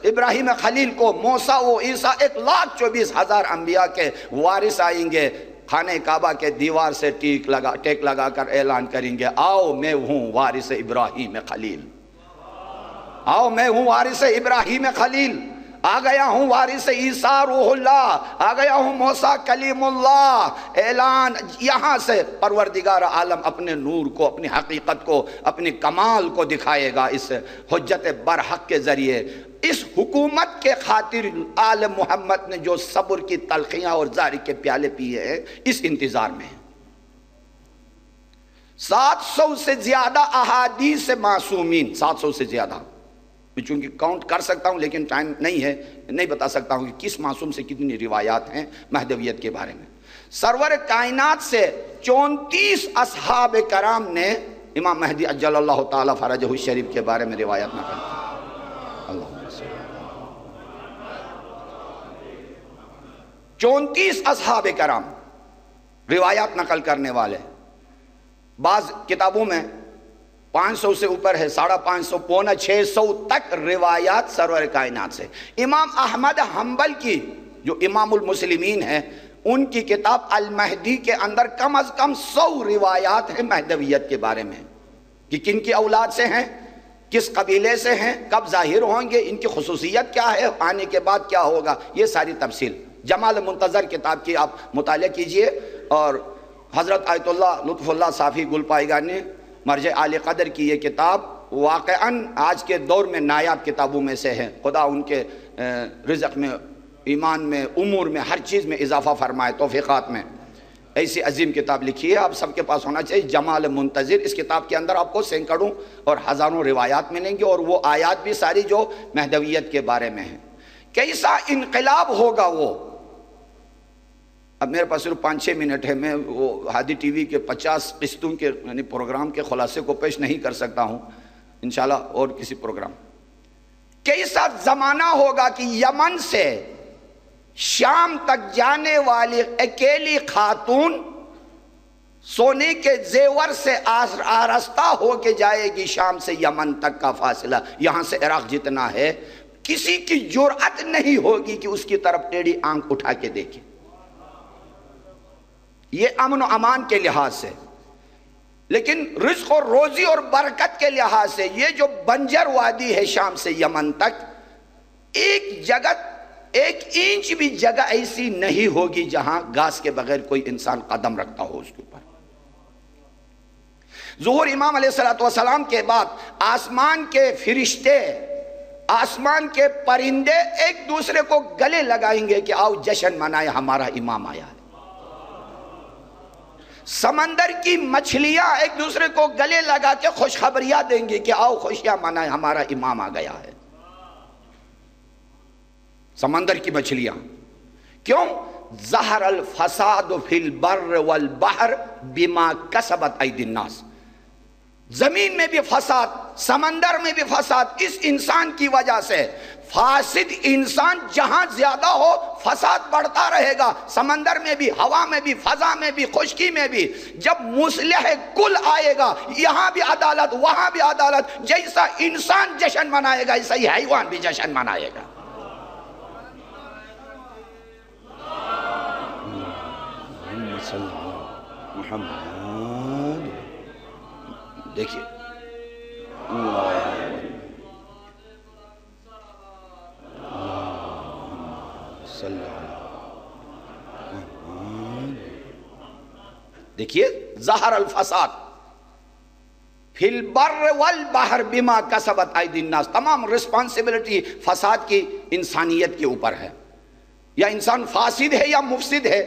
ابراہیم خلیل کو، موسیٰ و عیسیٰ 1,24,000 انبیاء کے وارث آئیں گے، خانہ کعبہ کے دیوار سے ٹیک لگا کر اعلان کریں گے، آؤ میں ہوں وارث ابراہیم خلیل، آؤ میں ہوں وارث ابراہیم خلیل، آ گیا ہوں وارث عیسیٰ روح اللہ، آ گیا ہوں موسیٰ کلیم اللہ۔ اعلان یہاں سے پروردگار عالم اپنے نور کو، اپنی حقیقت کو، اپنی کمال کو دکھائے گا اس حجت برحق کے ذریعے۔ اس حکومت کے خاطر آل محمد نے جو صبر کی تلخیاں اور زاری کے پیالے پیے ہیں، اس انتظار میں 700 سے زیادہ احادیث معصومین، 700 سے زیادہ، میں چونکہ کاؤنٹ کر سکتا ہوں لیکن ٹائم نہیں ہے، نہیں بتا سکتا ہوں کہ کس معصوم سے کتنی روایات ہیں مہدویت کے بارے میں۔ سرور کائنات سے 34 اصحاب کرام نے امام مہدی عجل اللہ تعالی فرجہ الشریف کے بارے میں روایت نقل کی۔ اللہ 34 اصحاب کرام روایات نقل کرنے والے، بعض کتابوں میں 500 سے اوپر ہے، 550، 550 تک روایات سرور کائنات سے۔ امام احمد حنبل کی جو امام المسلمین ہیں، ان کی کتاب المہدی کے اندر کم از کم 100 روایات ہیں مہدویت کے بارے میں، کہ کن کی اولاد سے ہیں، کس قبیلے سے ہیں، کب ظاہر ہوں گے، ان کی خصوصیت کیا ہے، آنے کے بعد کیا ہوگا، یہ ساری تفصیل جمال منتظر کتاب کی آپ مطالعہ کیجئے۔ اور حضرت آیت اللہ لطف اللہ صافی گلپائیگا نے مرجع عالی قدر کی یہ کتاب واقعاً آج کے دور میں نایاب کتابوں میں سے ہے۔ خدا ان کے رزق میں، ایمان میں، امور میں، ہر چیز میں اضافہ فرمائے، توفیقات میں۔ ایسی عظیم کتاب لکھی ہے، آپ سب کے پاس ہونا چاہیے، جمال منتظر۔ اس کتاب کے اندر آپ کو سینکڑوں اور ہزاروں روایات ملیں گے، اور وہ آیات بھی ساری جو مہدویت کے بارے میں ہیں۔ کیسا انقلاب ہوگا وہ اب میرے پاس صرف 5-6 منٹ ہے، میں وہ ہادی ٹی وی کے 50 قسطوں کے یعنی پروگرام کے خلاصے کو پیش نہیں کر سکتا ہوں، انشاءاللہ اور کسی پروگرام۔ کیسا زمانہ ہوگا کہ یمن سے شام تک جانے والی اکیلی خاتون سونے کے زیور سے آراستہ ہو کے جائے گی شام سے یمن تک کا فاصلہ، یہاں سے عراق جتنا ہے، کسی کی جرأت نہیں ہوگی کہ اس کی طرف ٹیڑھی آنکھ اٹھا کے دیکھے۔ یہ امن و امان کے لحاظ سے، لیکن رزق اور روزی اور برکت کے لحاظ سے یہ جو بنجر وادی ہے شام سے یمن تک، ایک جگہ، ایک انچ بھی جگہ ایسی نہیں ہوگی جہاں گھاس کے بغیر کوئی انسان قدم رکھتا ہو اس کے اوپر۔ ظہور امام علیہ السلام کے بعد آسمان کے فرشتے، آسمان کے پرندے ایک دوسرے کو گلے لگائیں گے کہ آؤ جشن منائے، ہمارا امام آیا ہے۔ سمندر کی مچھلیاں ایک دوسرے کو گلے لگا کے خوشخبریاں دیں گے کہ آؤ خوشیاں منائے، ہمارا امام آ گیا ہے۔ سمندر کی مچھلیاں کیوں؟ ظہر الفساد فی البر والبحر بما کسبت ایدی الناس، زمین میں بھی فساد، سمندر میں بھی فساد، اس انسان کی وجہ سے۔ فاسد انسان جہاں زیادہ ہو فساد بڑھتا رہے گا، سمندر میں بھی، ہوا میں بھی، فضا میں بھی، خشکی میں بھی۔ جب مصلح کل آئے گا، یہاں بھی عدالت وہاں بھی عدالت، جیسا انسان جشن منائے گا ایسا ہی حیوان بھی جشن منائے گا۔ محمد دیکھیے دیکھیے ظہر الفساد فی البر والبحر بما کسبت ایدی الناس، تمام رسپانسبلٹی فساد کی انسانیت کے اوپر ہے۔ یا انسان فاسد ہے یا مفسد ہے،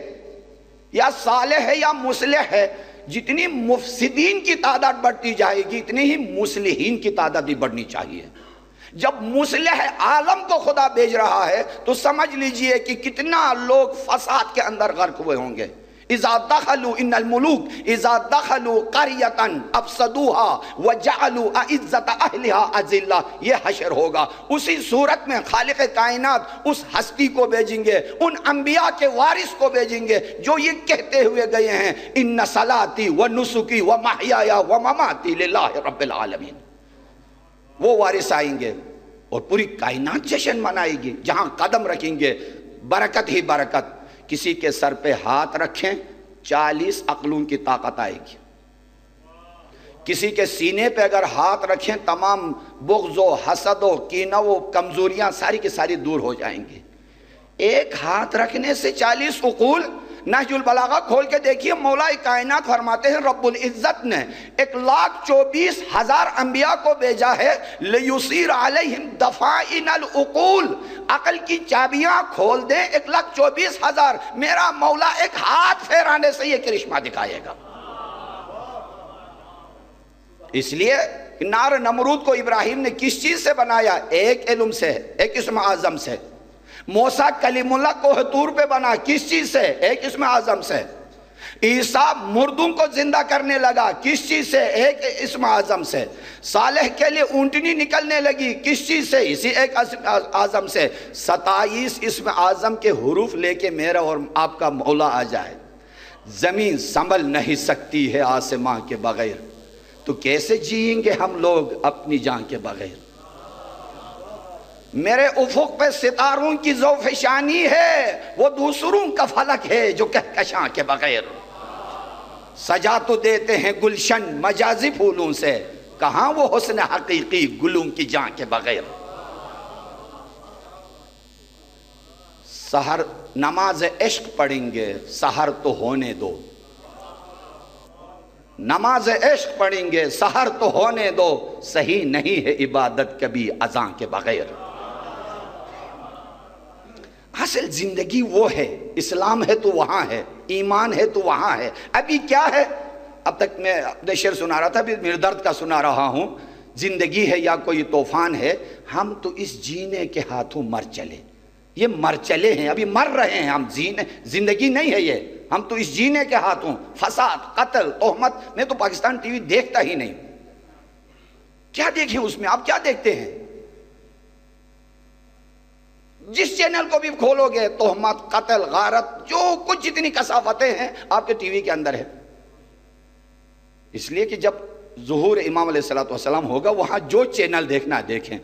یا صالح ہے یا مصلح ہے۔ جتنی مفسدین کی تعداد بڑھتی جائے گی اتنی ہی مصلحین کی تعداد بھی بڑھنی چاہیے۔ جب مصلح عالم کو خدا بھیج رہا ہے تو سمجھ لیجئے کہ کتنا لوگ فساد کے اندر غرق ہوئے ہوں گے۔ اذا دخلوا ان الملوک اذا دخلوا قریۃ افسدوها وجعلوا اعزۃ اہلها اذلہ، یہ حشر ہوگا۔ اسی صورت میں خالق کائنات اس ہستی کو بھیجیں گے، ان انبیاء کے وارث کو بھیجیں گے جو یہ کہتے ہوئے گئے ہیں ان صلاتی ونسکی ومحیای ومماتی للہ رب العالمین۔ وہ وارث آئیں گے اور پوری کائنات جشن منائے گی، جہاں قدم رکھیں گے برکت ہی برکت۔ کسی کے سر پہ ہاتھ رکھیں 40 عقلوں کی طاقت آئے گی، کسی کے سینے پہ اگر ہاتھ رکھیں تمام بغض و حسد و کینہ و کمزوریاں ساری کی ساری دور ہو جائیں گی۔ ایک ہاتھ رکھنے سے 40 عقول۔ نہج البلاغہ کھول کے دیکھیے، مولا کائنات فرماتے ہیں رب العزت نے 1,24,000 انبیاء کو بھیجا ہے لیصیر علیہم دفائن العقول، عقل کی چابیاں کھول دیں 1,24,000۔ میرا مولا ایک ہاتھ پھیرانے سے یہ کرشمہ دکھائے گا۔ اس لیے نار نمرود کو ابراہیم نے کس چیز سے بنایا؟ ایک علم سے، ایک اسم اعظم سے۔ موسیٰ کلیم اللہ کوہ طور پہ بنا کس چیز سے؟ ایک اسم اعظم سے۔ عیسیٰ مردوں کو زندہ کرنے لگا کس چیز سے؟ ایک اسم اعظم سے۔ صالح کے لیے اونٹنی نکلنے لگی کس چیز سے؟ اسی ایک اسم اعظم سے۔ 27 اسم اعظم کے حروف لے کے میرا اور آپ کا مولا آ جائے، زمین سنبھل نہیں سکتی ہے آسماں کے بغیر، تو کیسے جئیں گے ہم لوگ اپنی جان کے بغیر؟ میرے افق پہ ستاروں کی ذوفشانی ہے، وہ دوسروں کا فلک ہے جو کہکشاں کے بغیر۔ سجا تو دیتے ہیں گلشن مجازی پھولوں سے، کہاں وہ حسن حقیقی گلوں کی جان کے بغیر۔ سحر نماز عشق پڑھیں گے، سحر تو ہونے دو۔ نماز عشق پڑھیں گے، سحر تو ہونے دو، صحیح نہیں ہے عبادت کبھی اذان کے بغیر۔ اصل زندگی وہ ہے، اسلام ہے تو وہاں ہے، ایمان ہے تو وہاں ہے۔ ابھی کیا ہے؟ اب تک میں اپنے شعر سنا رہا تھا، ابھی میرے درد کا سنا رہا ہوں۔ زندگی ہے یا کوئی طوفان ہے، ہم تو اس جینے کے ہاتھوں مر چلے۔ یہ مر چلے ہیں، ابھی مر رہے ہیں ہم، زندگی نہیں ہے یہ، ہم تو اس جینے کے ہاتھوں، فساد، قتل، تہمت۔ میں تو پاکستان ٹی وی دیکھتا ہی نہیں، کیا دیکھیں اس میں؟ آپ کیا دیکھتے ہیں؟ جس چینل کو بھی کھولو گے تہمت، قتل، غارت، جو کچھ جتنی کثافتیں ہیں آپ کے ٹی وی کے اندر ہے۔ اس لیے کہ جب ظہور امام علیہ السلام ہوگا، وہاں جو چینل دیکھنا ہے دیکھیں۔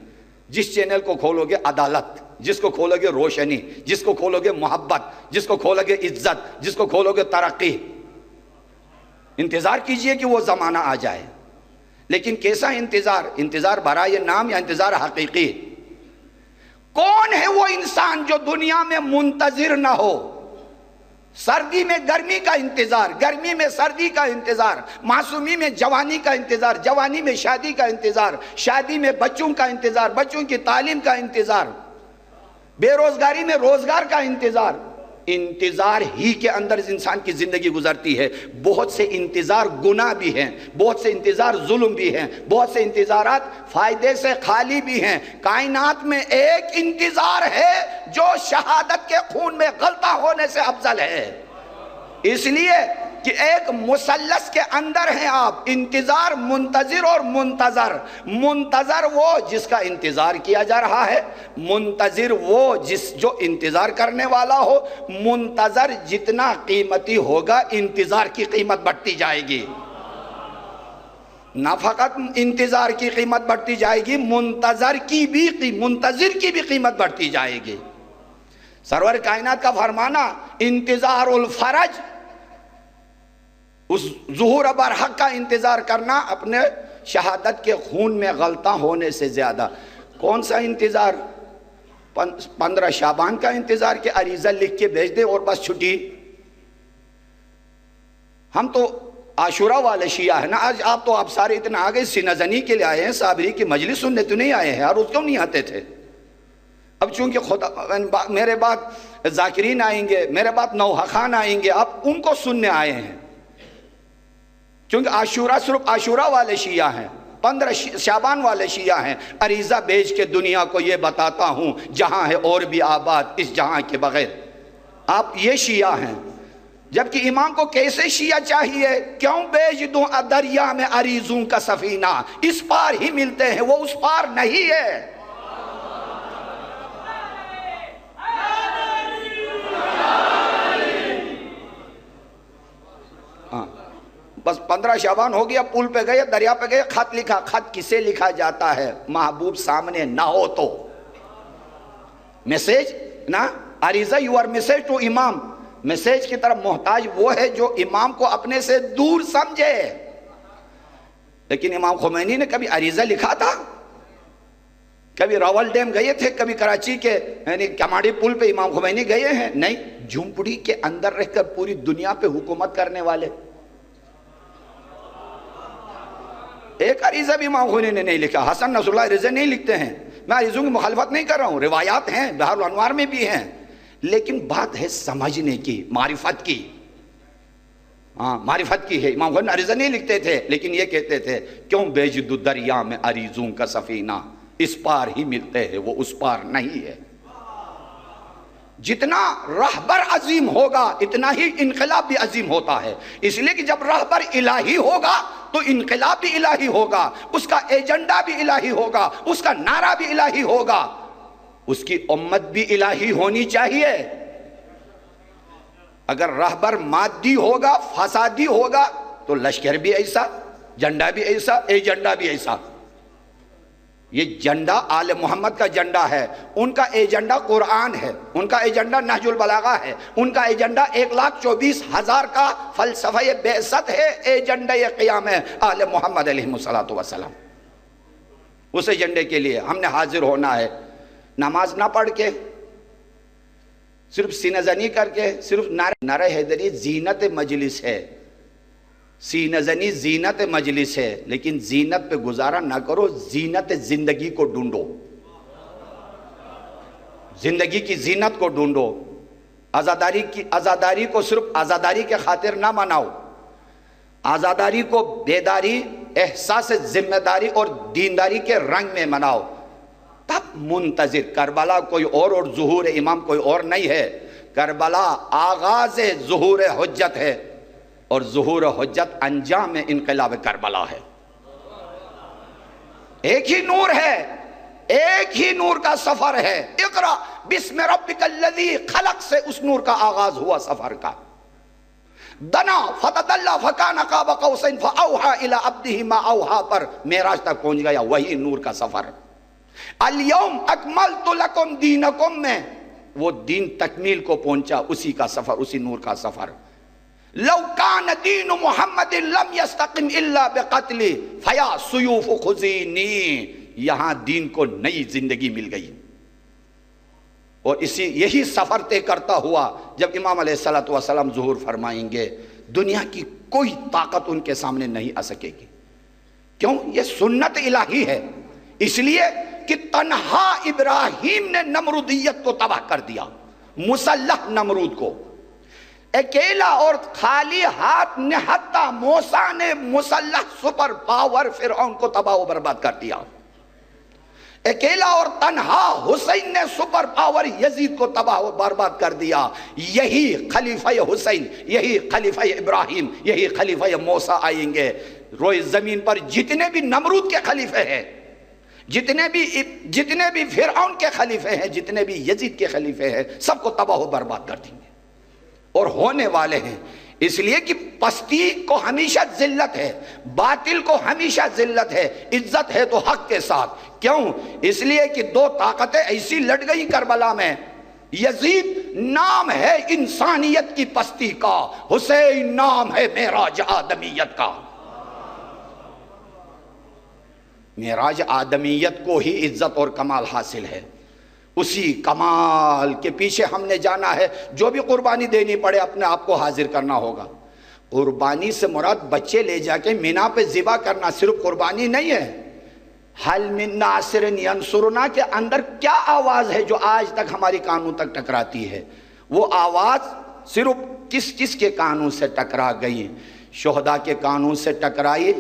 جس چینل کو کھولو گے عدالت، جس کو کھولو گے روشنی، جس کو کھولو گے محبت، جس کو کھولو گے عزت، جس کو کھولو گے ترقی۔ انتظار کیجئے کہ وہ زمانہ آ جائے، لیکن کیسا انتظار؟ انتظار برائے نام یا انتظار حقیقی؟ کون ہے وہ انسان جو دنیا میں منتظر نہ ہو؟ سردی میں گرمی کا انتظار، گرمی میں سردی کا انتظار، معصومی میں جوانی کا انتظار، جوانی میں شادی کا انتظار، شادی میں بچوں کا انتظار، بچوں کی تعلیم کا انتظار، بے روزگاری میں روزگار کا انتظار۔ انتظار ہی کے اندر انسان کی زندگی گزرتی ہے۔ بہت سے انتظار گناہ بھی ہیں، بہت سے انتظار ظلم بھی ہیں، بہت سے انتظارات فائدے سے خالی بھی ہیں۔ کائنات میں ایک انتظار ہے جو شہادت کے خون میں غلطہ ہونے سے افضل ہے۔ اس لیے کہ ایک مثلث کے اندر ہیں آپ، انتظار، منتظر اور منتظر۔ منتظر وہ جس کا انتظار کیا جا رہا ہے، منتظر وہ جو انتظار کرنے والا ہو۔ منتظر جتنا قیمتی ہوگا، انتظار کی قیمت بڑھتی جائے گی۔ نہ فقط انتظار کی قیمت بڑھتی جائے گی، منتظر کی بھی قیمت بڑھتی جائے گی۔ سرور کائنات کا فرمانا، انتظار الفرج، اس ظہور برحق کا انتظار کرنا اپنے شہادت کے خون میں غلطہ ہونے سے زیادہ۔ کون سا انتظار؟ 15 شعبان کا انتظار کہ عریضہ لکھ کے بھیج دے اور بس چھٹی۔ ہم تو عاشورہ والے شیعہ ہیں نا۔ آج آپ سارے اتنا آگے سینہ زنی کے لیے آئے ہیں، صابری کی مجلس سننے تو نہیں آئے ہیں، اور اس کو نہیں آتے تھے۔ اب چونکہ خدا میرے بعد ذاکرین آئیں گے، میرے بعد نوحہ خان آئیں گے، اب ان کو سننے آئے ہیں، کیونکہ عاشورہ صرف عاشورہ والے شیعہ ہیں، 15 شعبان والے شیعہ ہیں۔ عریضہ بھیج کے دنیا کو یہ بتاتا ہوں، جہاں ہے اور بھی آباد اس جہاں کے بغیر۔ آپ یہ شیعہ ہیں، جبکہ امام کو کیسے شیعہ چاہیے؟ کیوں بھیج دوں دریا میں عریضوں کا سفینہ؟ اس پار ہی ملتے ہیں، وہ اس پار نہیں ہے۔ بس 15 شعبان ہو گیا، پل پہ گئے، دریا پہ گئے، خط لکھا۔ خط کسے لکھا جاتا ہے؟ محبوب سامنے نہ ہو تو۔ میسیج نا، عریضہ یو آر میسیج ٹو امام، میسیج کی طرف محتاج وہ ہے جو امام کو اپنے سے دور سمجھے۔ لیکن امام خمینی نے کبھی عریضہ لکھا تھا؟ کبھی راول ڈیم گئے تھے؟ کبھی کراچی کے یعنی کماڑی پل پہ امام خمینی گئے ہیں؟ نہیں۔ جھونپڑی کے اندر رہ کر پوری دنیا پہ حکومت کرنے والے، ایک عریضہ بھی امام خمینی نے نہیں لکھا۔ حسن نصر اللہ عریضہ نہیں لکھتے ہیں، میں عریضوں کی مخالفت نہیں کر رہا ہوں، روایات ہیں، بحر الانوار میں بھی ہیں، لیکن بات ہے سمجھنے کی، معرفت کی۔ معرفت کی ہے۔ امام خمینی عریضہ نہیں لکھتے تھے، لیکن یہ کہتے تھے، کیوں بھیج دوں دریا میں عریضوں کا سفینہ؟ اس پار ہی ملتے ہیں، وہ اس پار نہیں ہے۔ جتنا رہبر عظیم ہوگا اتنا ہی انقلاب بھی عظیم ہوتا ہے۔ اس لیے کہ جب رہبر الہی ہوگا تو انقلاب بھی الہی ہوگا، اس کا ایجنڈا بھی الہی ہوگا، اس کا نعرہ بھی الہی ہوگا، اس کی امت بھی الہی ہونی چاہیے۔ اگر رہبر مادی ہوگا، فسادی ہوگا، تو لشکر بھی ایسا، جھنڈا بھی ایسا، ایجنڈا بھی ایسا۔ یہ جھنڈا آل محمد کا جھنڈا ہے، ان کا ایجنڈا قرآن ہے، ان کا ایجنڈا نہج البلاغہ ہے، ان کا ایجنڈا 1,24,000 کا فلسفہ بعثت ہے، ایجنڈا قیام ہے آل محمد علیہ السلام۔ اس ایجنڈے کے لیے ہم نے حاضر ہونا ہے، نماز نہ پڑھ کے، صرف سینہ زنی کر کے، صرف نعرہ حیدری زینت مجلس ہے، سینہ زنی زینت مجلس ہے، لیکن زینت پہ گزارا نہ کرو، زینت زندگی کو ڈھونڈو، زندگی کی زینت کو ڈھونڈو۔ آزاداری کو صرف آزاداری کے خاطر نہ مناؤ، آزاداری کو بیداری، احساس ذمہ داری اور دینداری کے رنگ میں مناؤ۔ تب منتظر، کربلا کوئی اور ظہور امام کوئی اور نہیں ہے، کربلا آغاز ظہور حجت ہے، اور ظہور حجت انجام انقلاب کربلا ہے۔ ایک ہی نور ہے، ایک ہی نور کا سفر ہے۔ اقرا بسم ربک الذی خلق سے اس نور کا آغاز ہوا سفر کا۔ دنا فتدلی فکان قاب قوسین فاوحی الی عبدہ ما اوحی پر معراج تک پہنچ گیا، وہی نور کا سفر۔ الیوم اکملت لکم دینکم میں وہ دین تکمیل کو پہنچا، اسی کا سفر، اسی نور کا سفر۔ لو کان دین محمد لم یستقم الا بقتل فیا سیوف خزینی، یہاں دین کو نئی زندگی مل گئی۔ اور یہی سفر طے کرتا ہوا جب امام علیہ السلام ظہور فرمائیں گے، دنیا کی کوئی طاقت ان کے سامنے نہیں آ سکے گی۔ کیوں؟ یہ سنت الہی ہے، اس لیے کہ تنہا ابراہیم نے نمرودیت کو تباہ کر دیا، مسلح نمرود کو۔ اکیلا اور خالی ہاتھ نہتا موسیٰ نے مسلح سپر پاور فرعون کو تباہ و برباد کر دیا۔ اکیلا اور تنہا حسین نے سپر پاور یزید کو تباہ و برباد کر دیا۔ یہی خلیفہ حسین، یہی خلیفہ ابراہیم، یہی خلیفہ موسیٰ آئیں گے۔ روئے زمین پر جتنے بھی نمرود کے خلیفے ہیں، جتنے بھی فرعون کے خلیفے ہیں، جتنے بھی یزید کے خلیفے ہیں، سب کو تباہ و برباد کر دیں گے، اور ہونے والے ہیں۔ اس لیے کہ پستی کو ہمیشہ ذلت ہے، باطل کو ہمیشہ ذلت ہے، عزت ہے تو حق کے ساتھ۔ کیوں؟ اس لیے کہ دو طاقتیں ایسی لڑ گئی کربلا میں۔ یزید نام ہے انسانیت کی پستی کا، حسین نام ہے معراج آدمیت کا۔ معراج آدمیت کو ہی عزت اور کمال حاصل ہے، اسی کمال کے پیچھے ہم نے جانا ہے۔ جو بھی قربانی دینی پڑے اپنے آپ کو حاضر کرنا ہوگا۔ قربانی سے مراد بچے لے جا کے مینا پہ ذبح کرنا صرف قربانی نہیں ہے۔ حل من ناصر ینصرنا کے اندر کیا آواز ہے جو آج تک ہماری کانوں تک ٹکراتی ہے؟ وہ آواز صرف کس کے کانوں سے ٹکرا گئی؟ شہداء کے کانوں سے ٹکرائی۔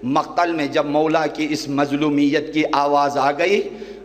مقتل میں جب مولا کی اس مظلومیت کی آواز آ گئی،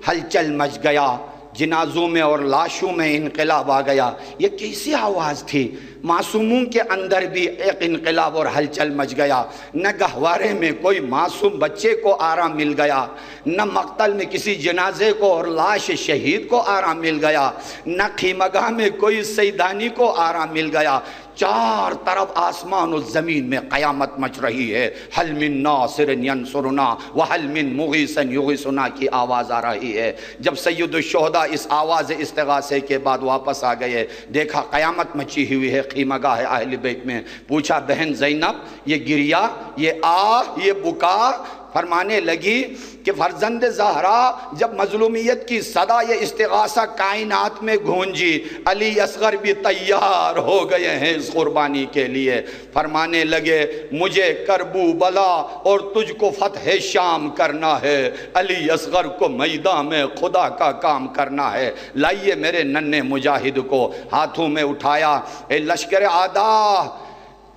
ہلچل مچ گیا، جنازوں میں اور لاشوں میں انقلاب آ گیا۔ یہ کیسی آواز تھی؟ معصوموں کے اندر بھی ایک انقلاب اور ہلچل مچ گیا۔ نہ گہوارے میں کوئی معصوم بچے کو آرام مل گیا، نہ مقتل میں کسی جنازے کو اور لاش شہید کو آرام مل گیا، نہ خیمگاہ میں کوئی سیدانی کو آرام مل گیا۔ چار طرف آسمان و زمین میں قیامت مچ رہی ہے۔ حل من ناصر ینصرنا وحل من مغیث یغیثنا کی آواز آ رہی ہے۔ جب سید الشہداء اس آواز استغاثے کے بعد واپس آ گئے، دیکھا قیامت مچی ہوئی ہے خیمگاہ اہل بیت میں۔ پوچھا بہن زینب، یہ گریا، یہ آہ، یہ بکا؟ فرمانے لگی کہ فرزند زہرا جب مظلومیت کی صدا یہ استغاثہ کائنات میں گونجی، علی اصغر بھی تیار ہو گئے ہیں اس قربانی کے لیے۔ فرمانے لگے مجھے کربو بلا اور تجھ کو فتح شام کرنا ہے، علی اصغر کو میدان میں خدا کا کام کرنا ہے۔ لائیے میرے ننھے مجاہد کو ہاتھوں میں اٹھایا۔ اے لشکر آدھا،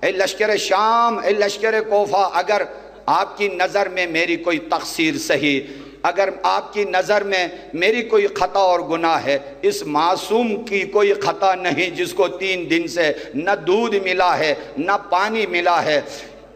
اے لشکر شام، اے لشکر کوفہ، اگر آپ کی نظر میں میری کوئی تقصیر سہی، اگر آپ کی نظر میں میری کوئی خطا اور گناہ ہے، اس معصوم کی کوئی خطا نہیں جس کو 3 دن سے نہ دودھ ملا ہے نہ پانی ملا ہے۔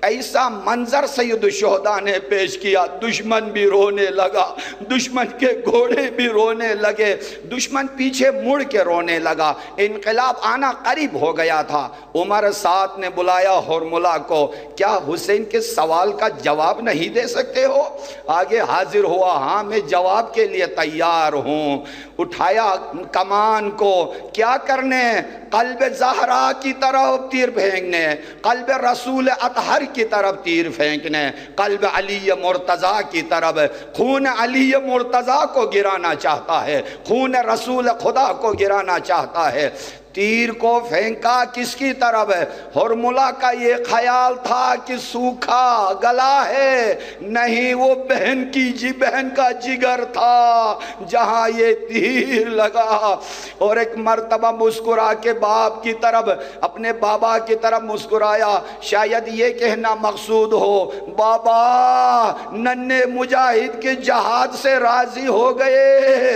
ایسا منظر سید الشہداء نے پیش کیا، دشمن بھی رونے لگا، دشمن کے گھوڑے بھی رونے لگے، دشمن پیچھے مڑ کے رونے لگا۔ انقلاب آنا قریب ہو گیا تھا۔ عمر ساتھ نے بلایا ہرملا کو، کیا حسین کے سوال کا جواب نہیں دے سکتے ہو؟ آگے حاضر ہوا، ہاں میں جواب کے لیے تیار ہوں۔ اٹھایا کمان کو، کیا کرنے؟ قلب زہرا کی طرف تیر پھینکنے، قلب رسول اطہر کی طرف تیر پھینکنے، قلب علی مرتضیٰ کی طرف۔ خون علی مرتضیٰ کو گرانا چاہتا ہے، خون رسول خدا کو گرانا چاہتا ہے۔ تیر کو پھینکا کس کی طرف ہے؟ ہرملہ کا یہ خیال تھا کہ سوکھا گلا ہے، نہیں، وہ بہن کا جگر تھا جہاں یہ تیر لگا۔ اور ایک مرتبہ مسکرا کے باپ کی طرف، اپنے بابا کی طرف مسکرایا، شاید یہ کہنا مقصود ہو، بابا ننھے مجاہد کے جہاد سے راضی ہو گئے،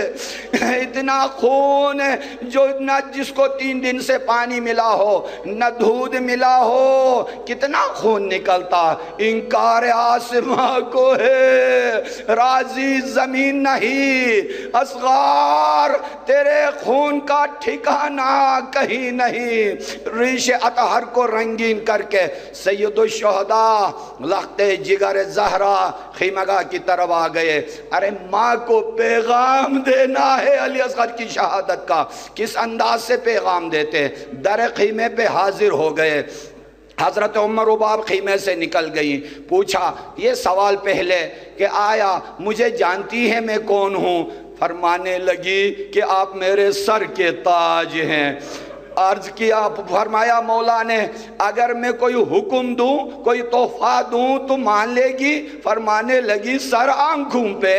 اتنا خون جو نہ جس کو 3 دن سے پانی ملا ہو نہ دودھ ملا ہو، کتنا خون نکلتا۔ انکار آسماں کو ہے، راضی زمین نہیں، اصغار تیرے خون کا ٹھکانہ کہیں نہیں۔ ریش اطہر کو رنگین کر کے سید الشہداء لخت جگر زہرا خیمگاہ کی طرف آ گئے۔ ارے ماں کو پیغام دینا ہے علی اصغر کی شہادت کا، کس انداز سے پیغام دیتے؟ در خیمے پہ حاضر ہو گئے۔ حضرت عمر رباب خیمے سے نکل گئیں، پوچھا یہ سوال پہلے کہ آیا مجھے جانتی ہے میں کون ہوں؟ فرمانے لگی کہ آپ میرے سر کے تاج ہیں۔ عرض کیا، فرمایا مولا نے اگر میں کوئی حکم دوں، کوئی تحفہ دوں تو مان لے گی؟ فرمانے لگی سر آنکھوں پہ۔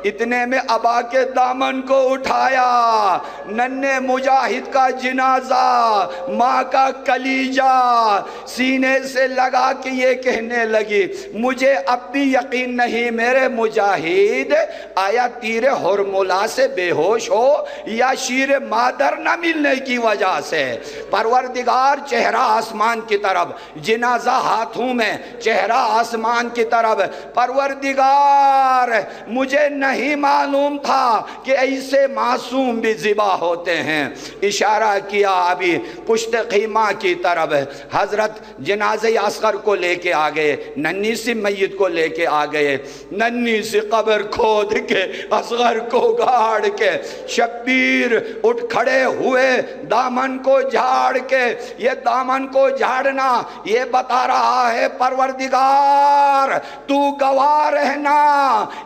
اتنے میں ابا کے دامن کو اٹھایا، ننھے مجاہد کا جنازہ، ماں کا کلیجہ سینے سے لگا کے یہ کہنے لگی مجھے اب بھی یقین نہیں میرے مجاہد آیا تیر ہرملہ سے بے ہوش ہو یا شیر مادر نہ ملنے کی وجہ سے۔ پروردگار چہرہ آسمان کی طرف، جنازہ ہاتھوں میں، چہرہ آسمان کی طرف۔ پروردگار مجھے نہیں معلوم تھا کہ ایسے معصوم بھی ذبح ہوتے ہیں۔ اشارہ کیا ابھی پشت خیمہ کی طرف۔ حضرت جنازہ اصغر کو لے کے آ گئے، ننھی سی میت کو لے کے آ گئے، ننھی سی قبر کھود کے اصغر کو گاڑ کے شبیر اٹھ کھڑے ہوئے، دامن کو جھاڑ کے۔ یہ دامن کو جھاڑنا یہ بتا رہا ہے پروردگار تو گواہ رہنا،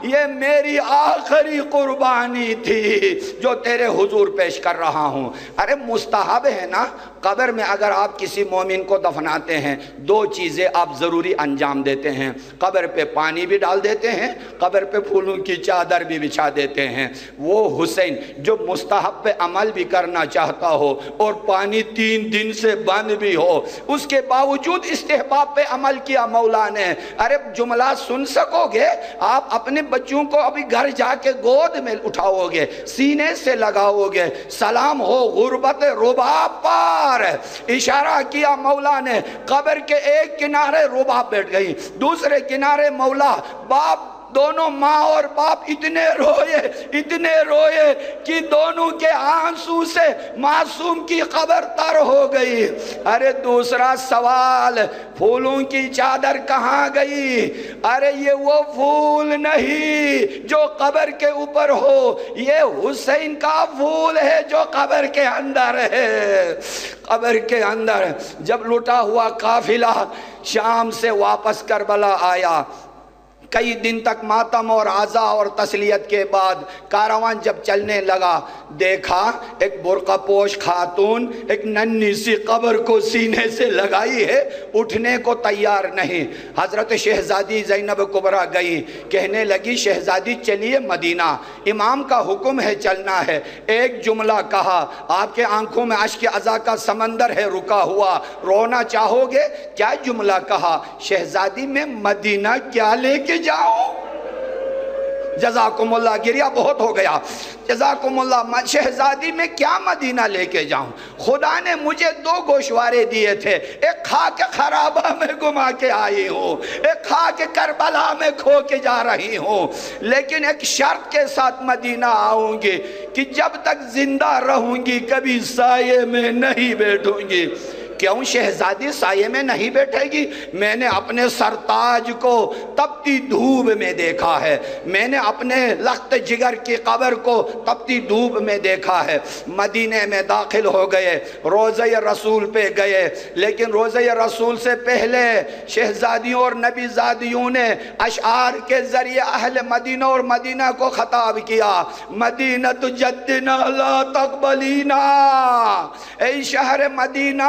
یہ میری آخری قربانی تھی جو تیرے حضور پیش کر رہا ہوں۔ ارے مستحب ہے نا، قبر میں اگر آپ کسی مومن کو دفناتے ہیں 2 چیزیں آپ ضروری انجام دیتے ہیں، قبر پہ پانی بھی ڈال دیتے ہیں، قبر پہ پھولوں کی چادر بھی بچھا دیتے ہیں۔ وہ حسین جو مستحب پہ عمل بھی کرنا چاہتا ہو اور پانی 3 دن سے بند بھی ہو، اس کے باوجود استحباب پہ عمل کیا مولا نے۔ ارے جملہ سن سکو گے آپ اپنے بچوں کو ابھی گھر جا کے گود میں اٹھاؤ گے، سینے سے لگاؤ گے، سلام ہو غربت رباب پار۔ اشارہ کیا مولا نے، قبر کے ایک کنارے رباب بیٹھ گئی، دوسرے کنارے مولا، باپ دونوں ماں اور باپ اتنے روئے کہ دونوں کے آنسو سے معصوم کی قبر تر ہو گئی۔ ارے دوسرا سوال، پھولوں کی چادر کہاں گئی؟ ارے یہ وہ پھول نہیں جو قبر کے اوپر ہو، یہ حسین کا پھول ہے جو قبر کے اندر ہے۔ قبر کے اندر جب لٹا ہوا قافلہ شام سے واپس کربلا آیا، کئی دن تک ماتم اور عزا اور تسلیت کے بعد کاروان جب چلنے لگا، دیکھا ایک برقع پوش خاتون ایک ننھی سی قبر کو سینے سے لگائی ہے، اٹھنے کو تیار نہیں۔ حضرت شہزادی زینب کبریٰ گئی، کہنے لگی شہزادی چلیے مدینہ، امام کا حکم ہے چلنا ہے۔ ایک جملہ کہا، آپ کے آنکھوں میں اشک عزا کا سمندر ہے رکا ہوا، رونا چاہو گے؟ کیا جملہ کہا، شہزادی میں مدینہ کیا لے کے جاؤں؟ جزاکم اللہ، گریہ بہت ہو گیا، جزاکم اللہ، شہزادی میں کیا مدینہ لے کے جاؤں؟ خدا نے مجھے 2 گوشوارے دیے تھے، ایک خاک خرابہ میں گما کے آئی ہوں، ایک خاک کربلا میں کھو کے جا رہی ہوں، لیکن ایک شرط کے ساتھ مدینہ آؤں گی کہ جب تک زندہ رہوں گی کبھی سائے میں نہیں بیٹھوں گی، کیوں شہزادی سائے میں نہیں بیٹھے گی؟ میں نے اپنے سرتاج کو تپتی دھوپ میں دیکھا ہے، میں نے اپنے لخت جگر کی قبر کو تپتی دھوپ میں دیکھا ہے۔ مدینے میں داخل ہو گئے، روضہ رسول پہ گئے، لیکن روضہ رسول سے پہلے شہزادیوں اور نبی زادیوں نے اشعار کے ذریعے اہل مدینہ اور مدینہ کو خطاب کیا۔ مدینہ جدنا لا تقبلینا، اے شہر مدینہ،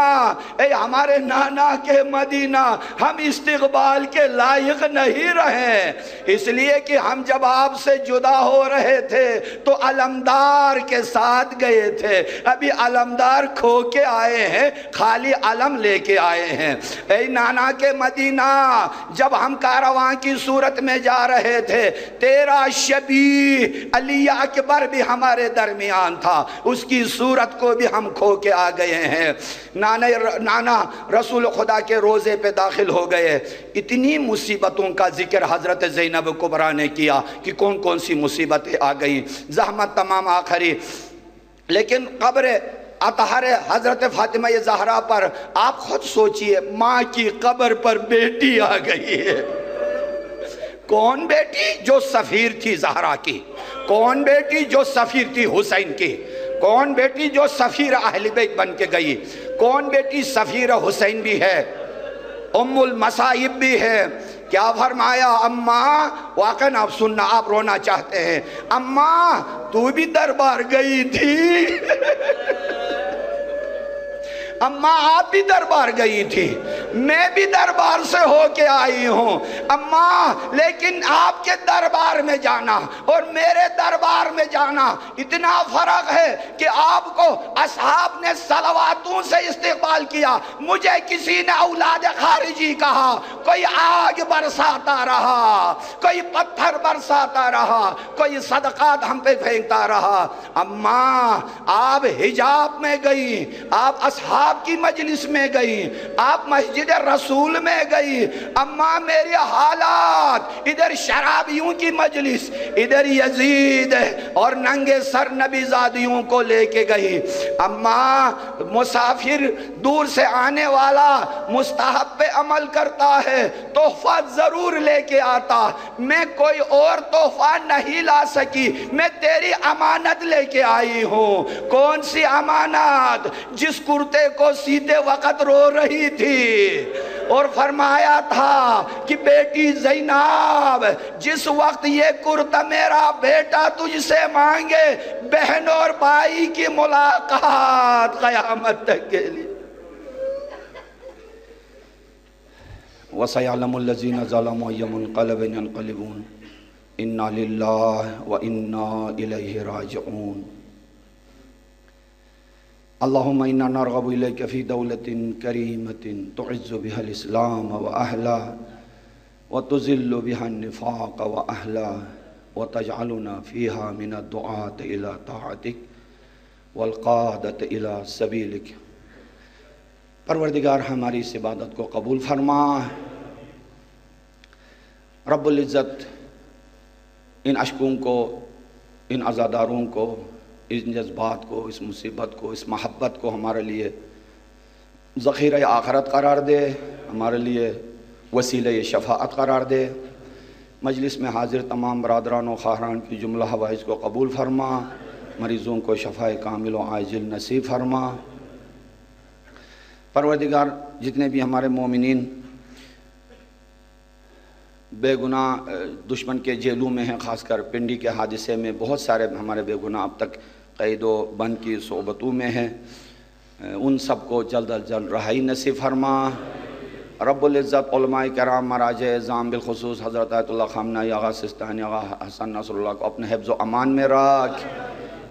اے ہمارے نانا کے مدینہ، ہم استقبال کے لائق نہیں رہے، اس لیے کہ ہم جب آپ سے جدا ہو رہے تھے تو علمدار کے ساتھ گئے تھے، ابھی علمدار کھو کے آئے ہیں، خالی علم لے کے آئے ہیں۔ اے نانا کے مدینہ، جب ہم کارواں کی صورت میں جا رہے تھے، تیرا شبیہ علی اکبر بھی ہمارے درمیان تھا، اس کی صورت کو بھی ہم کھو کے آ گئے ہیں۔ نانا رسول خدا کے روزے پہ داخل ہو گئے، اتنی مصیبتوں کا ذکر حضرت زینب کبریٰ نے کیا کہ کون کون سی مصیبتیں آ گئیں، زحمت تمام آخری۔ لیکن قبر اطہر حضرت فاطمہ زہرا پر آپ خود سوچئے، ماں کی قبر پر بیٹی آ گئی ہے۔ کون بیٹی؟ جو سفیر تھی زہرا کی، کون بیٹی؟ جو سفیر تھی حسین کی، کون بیٹی؟ جو سفیر اہل بیت بن کے گئی، کون بیٹی؟ سفیر حسین بھی ہے، ام المصائب بھی ہے۔ کیا فرمایا؟ اماں، واقعاً آپ سننا، آپ رونا چاہتے ہیں، اماں تو بھی دربار گئی تھی، اماں آپ بھی دربار گئی تھی، میں بھی دربار سے ہو کے آئی ہوں اماں، لیکن آپ کے دربار میں جانا اور میرے دربار میں جانا اتنا فرق ہے کہ آپ کو اصحاب نے صلواتوں سے استقبال کیا، مجھے کسی نے اولاد خارجی کہا، کوئی آگ برساتا رہا، کوئی پتھر برساتا رہا، کوئی صدقات ہم پہ پھینکتا رہا۔ اماں آپ حجاب میں گئی، آپ اصحاب کی مجلس میں گئی، آپ مسجد رسول میں گئی، اماں میری حالات، ادھر شرابیوں کی مجلس، ادھر یزید اور ننگے سر نبی زادیوں کو لے کے گئی۔ اماں مسافر دور سے آنے والا مستحب پہ عمل کرتا ہے، تحفہ ضرور لے کے آتا، میں کوئی اور تحفہ نہیں لا سکی، میں تیری امانت لے کے آئی ہوں۔ کون سی امانت؟ جس کرتے کو سیتے وقت رو رہی تھی اور فرمایا تھا کہ بیٹی زینب، جس وقت یہ کرتا میرا بیٹا تجھ سے مانگے، بہن اور بھائی کی ملاقات قیامت تک کے لیے۔ وَسَيَعْلَمُ الَّذِينَ ظَلَمُوا أَيَّ مُنْقَلَبٍ يَنْقَلِبُونَ إِنَّا لِلَّهِ وَإِنَّا إِلَيْهِ رَاجِعُونَ۔ اللہم انا نرغب الیک فی دولت کریمت تعز بها الاسلام واہلہ وتذل بها النفاق واہلہ وتجعلنا فیہا من الدعاة الى طاعتک والقادة الى سبیلک۔ پروردگار ہماری اس عبادت کو قبول فرما۔ رب العزت ان اشکوں کو، ان عزاداروں کو، ان جذبات کو، اس مصیبت کو، اس محبت کو ہمارے لیے ذخیرہ آخرت قرار دے، ہمارے لیے وسیلہ شفاعت قرار دے۔ مجلس میں حاضر تمام برادران و خواہران کی جملہ حوائج کو قبول فرما، مریضوں کو شفاء کامل و عاجل نصیب فرما۔ پروردگار جتنے بھی ہمارے مومنین بے گناہ دشمن کے جیلوں میں ہیں، خاص کر پنڈی کے حادثے میں بہت سارے ہمارے بے گناہ اب تک قید و بند کی صحبتوں میں ہیں، ان سب کو جلد از جلد رہائی نصیب فرما۔ رب العزت علماء کرام مراجع اعظام بالخصوص حضرت آیت اللہ خامنہ آغا سستانی آغا حسن نصر اللہ کو اپنے حفظ و امان میں رکھ۔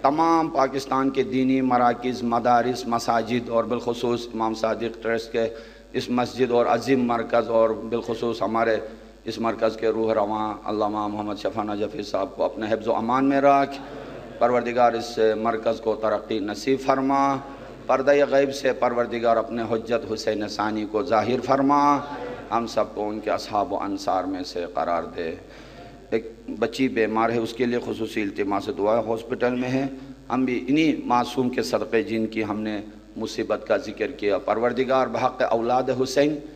تمام پاکستان کے دینی مراکز، مدارس، مساجد اور بالخصوص امام صادق ٹرسٹ کے اس مسجد اور عظیم مرکز اور بالخصوص ہمارے اس مرکز کے روح رواں علامہ محمد شفیع نجفی صاحب کو اپنے حفظ و امان میں رکھ۔ پروردگار اس مرکز کو ترقی نصیب فرما۔ پردہ غیب سے پروردگار اپنے حجت حسین ثانی کو ظاہر فرما، ہم سب کو ان کے اصحاب و انصار میں سے قرار دے۔ ایک بچی بیمار ہے، اس کے لیے خصوصی التماس دعا ہاسپٹل میں ہے، ہم بھی انہی معصوم کے صدقے جن کی ہم نے مصیبت کا ذکر کیا، پروردگار بحق اولاد حسین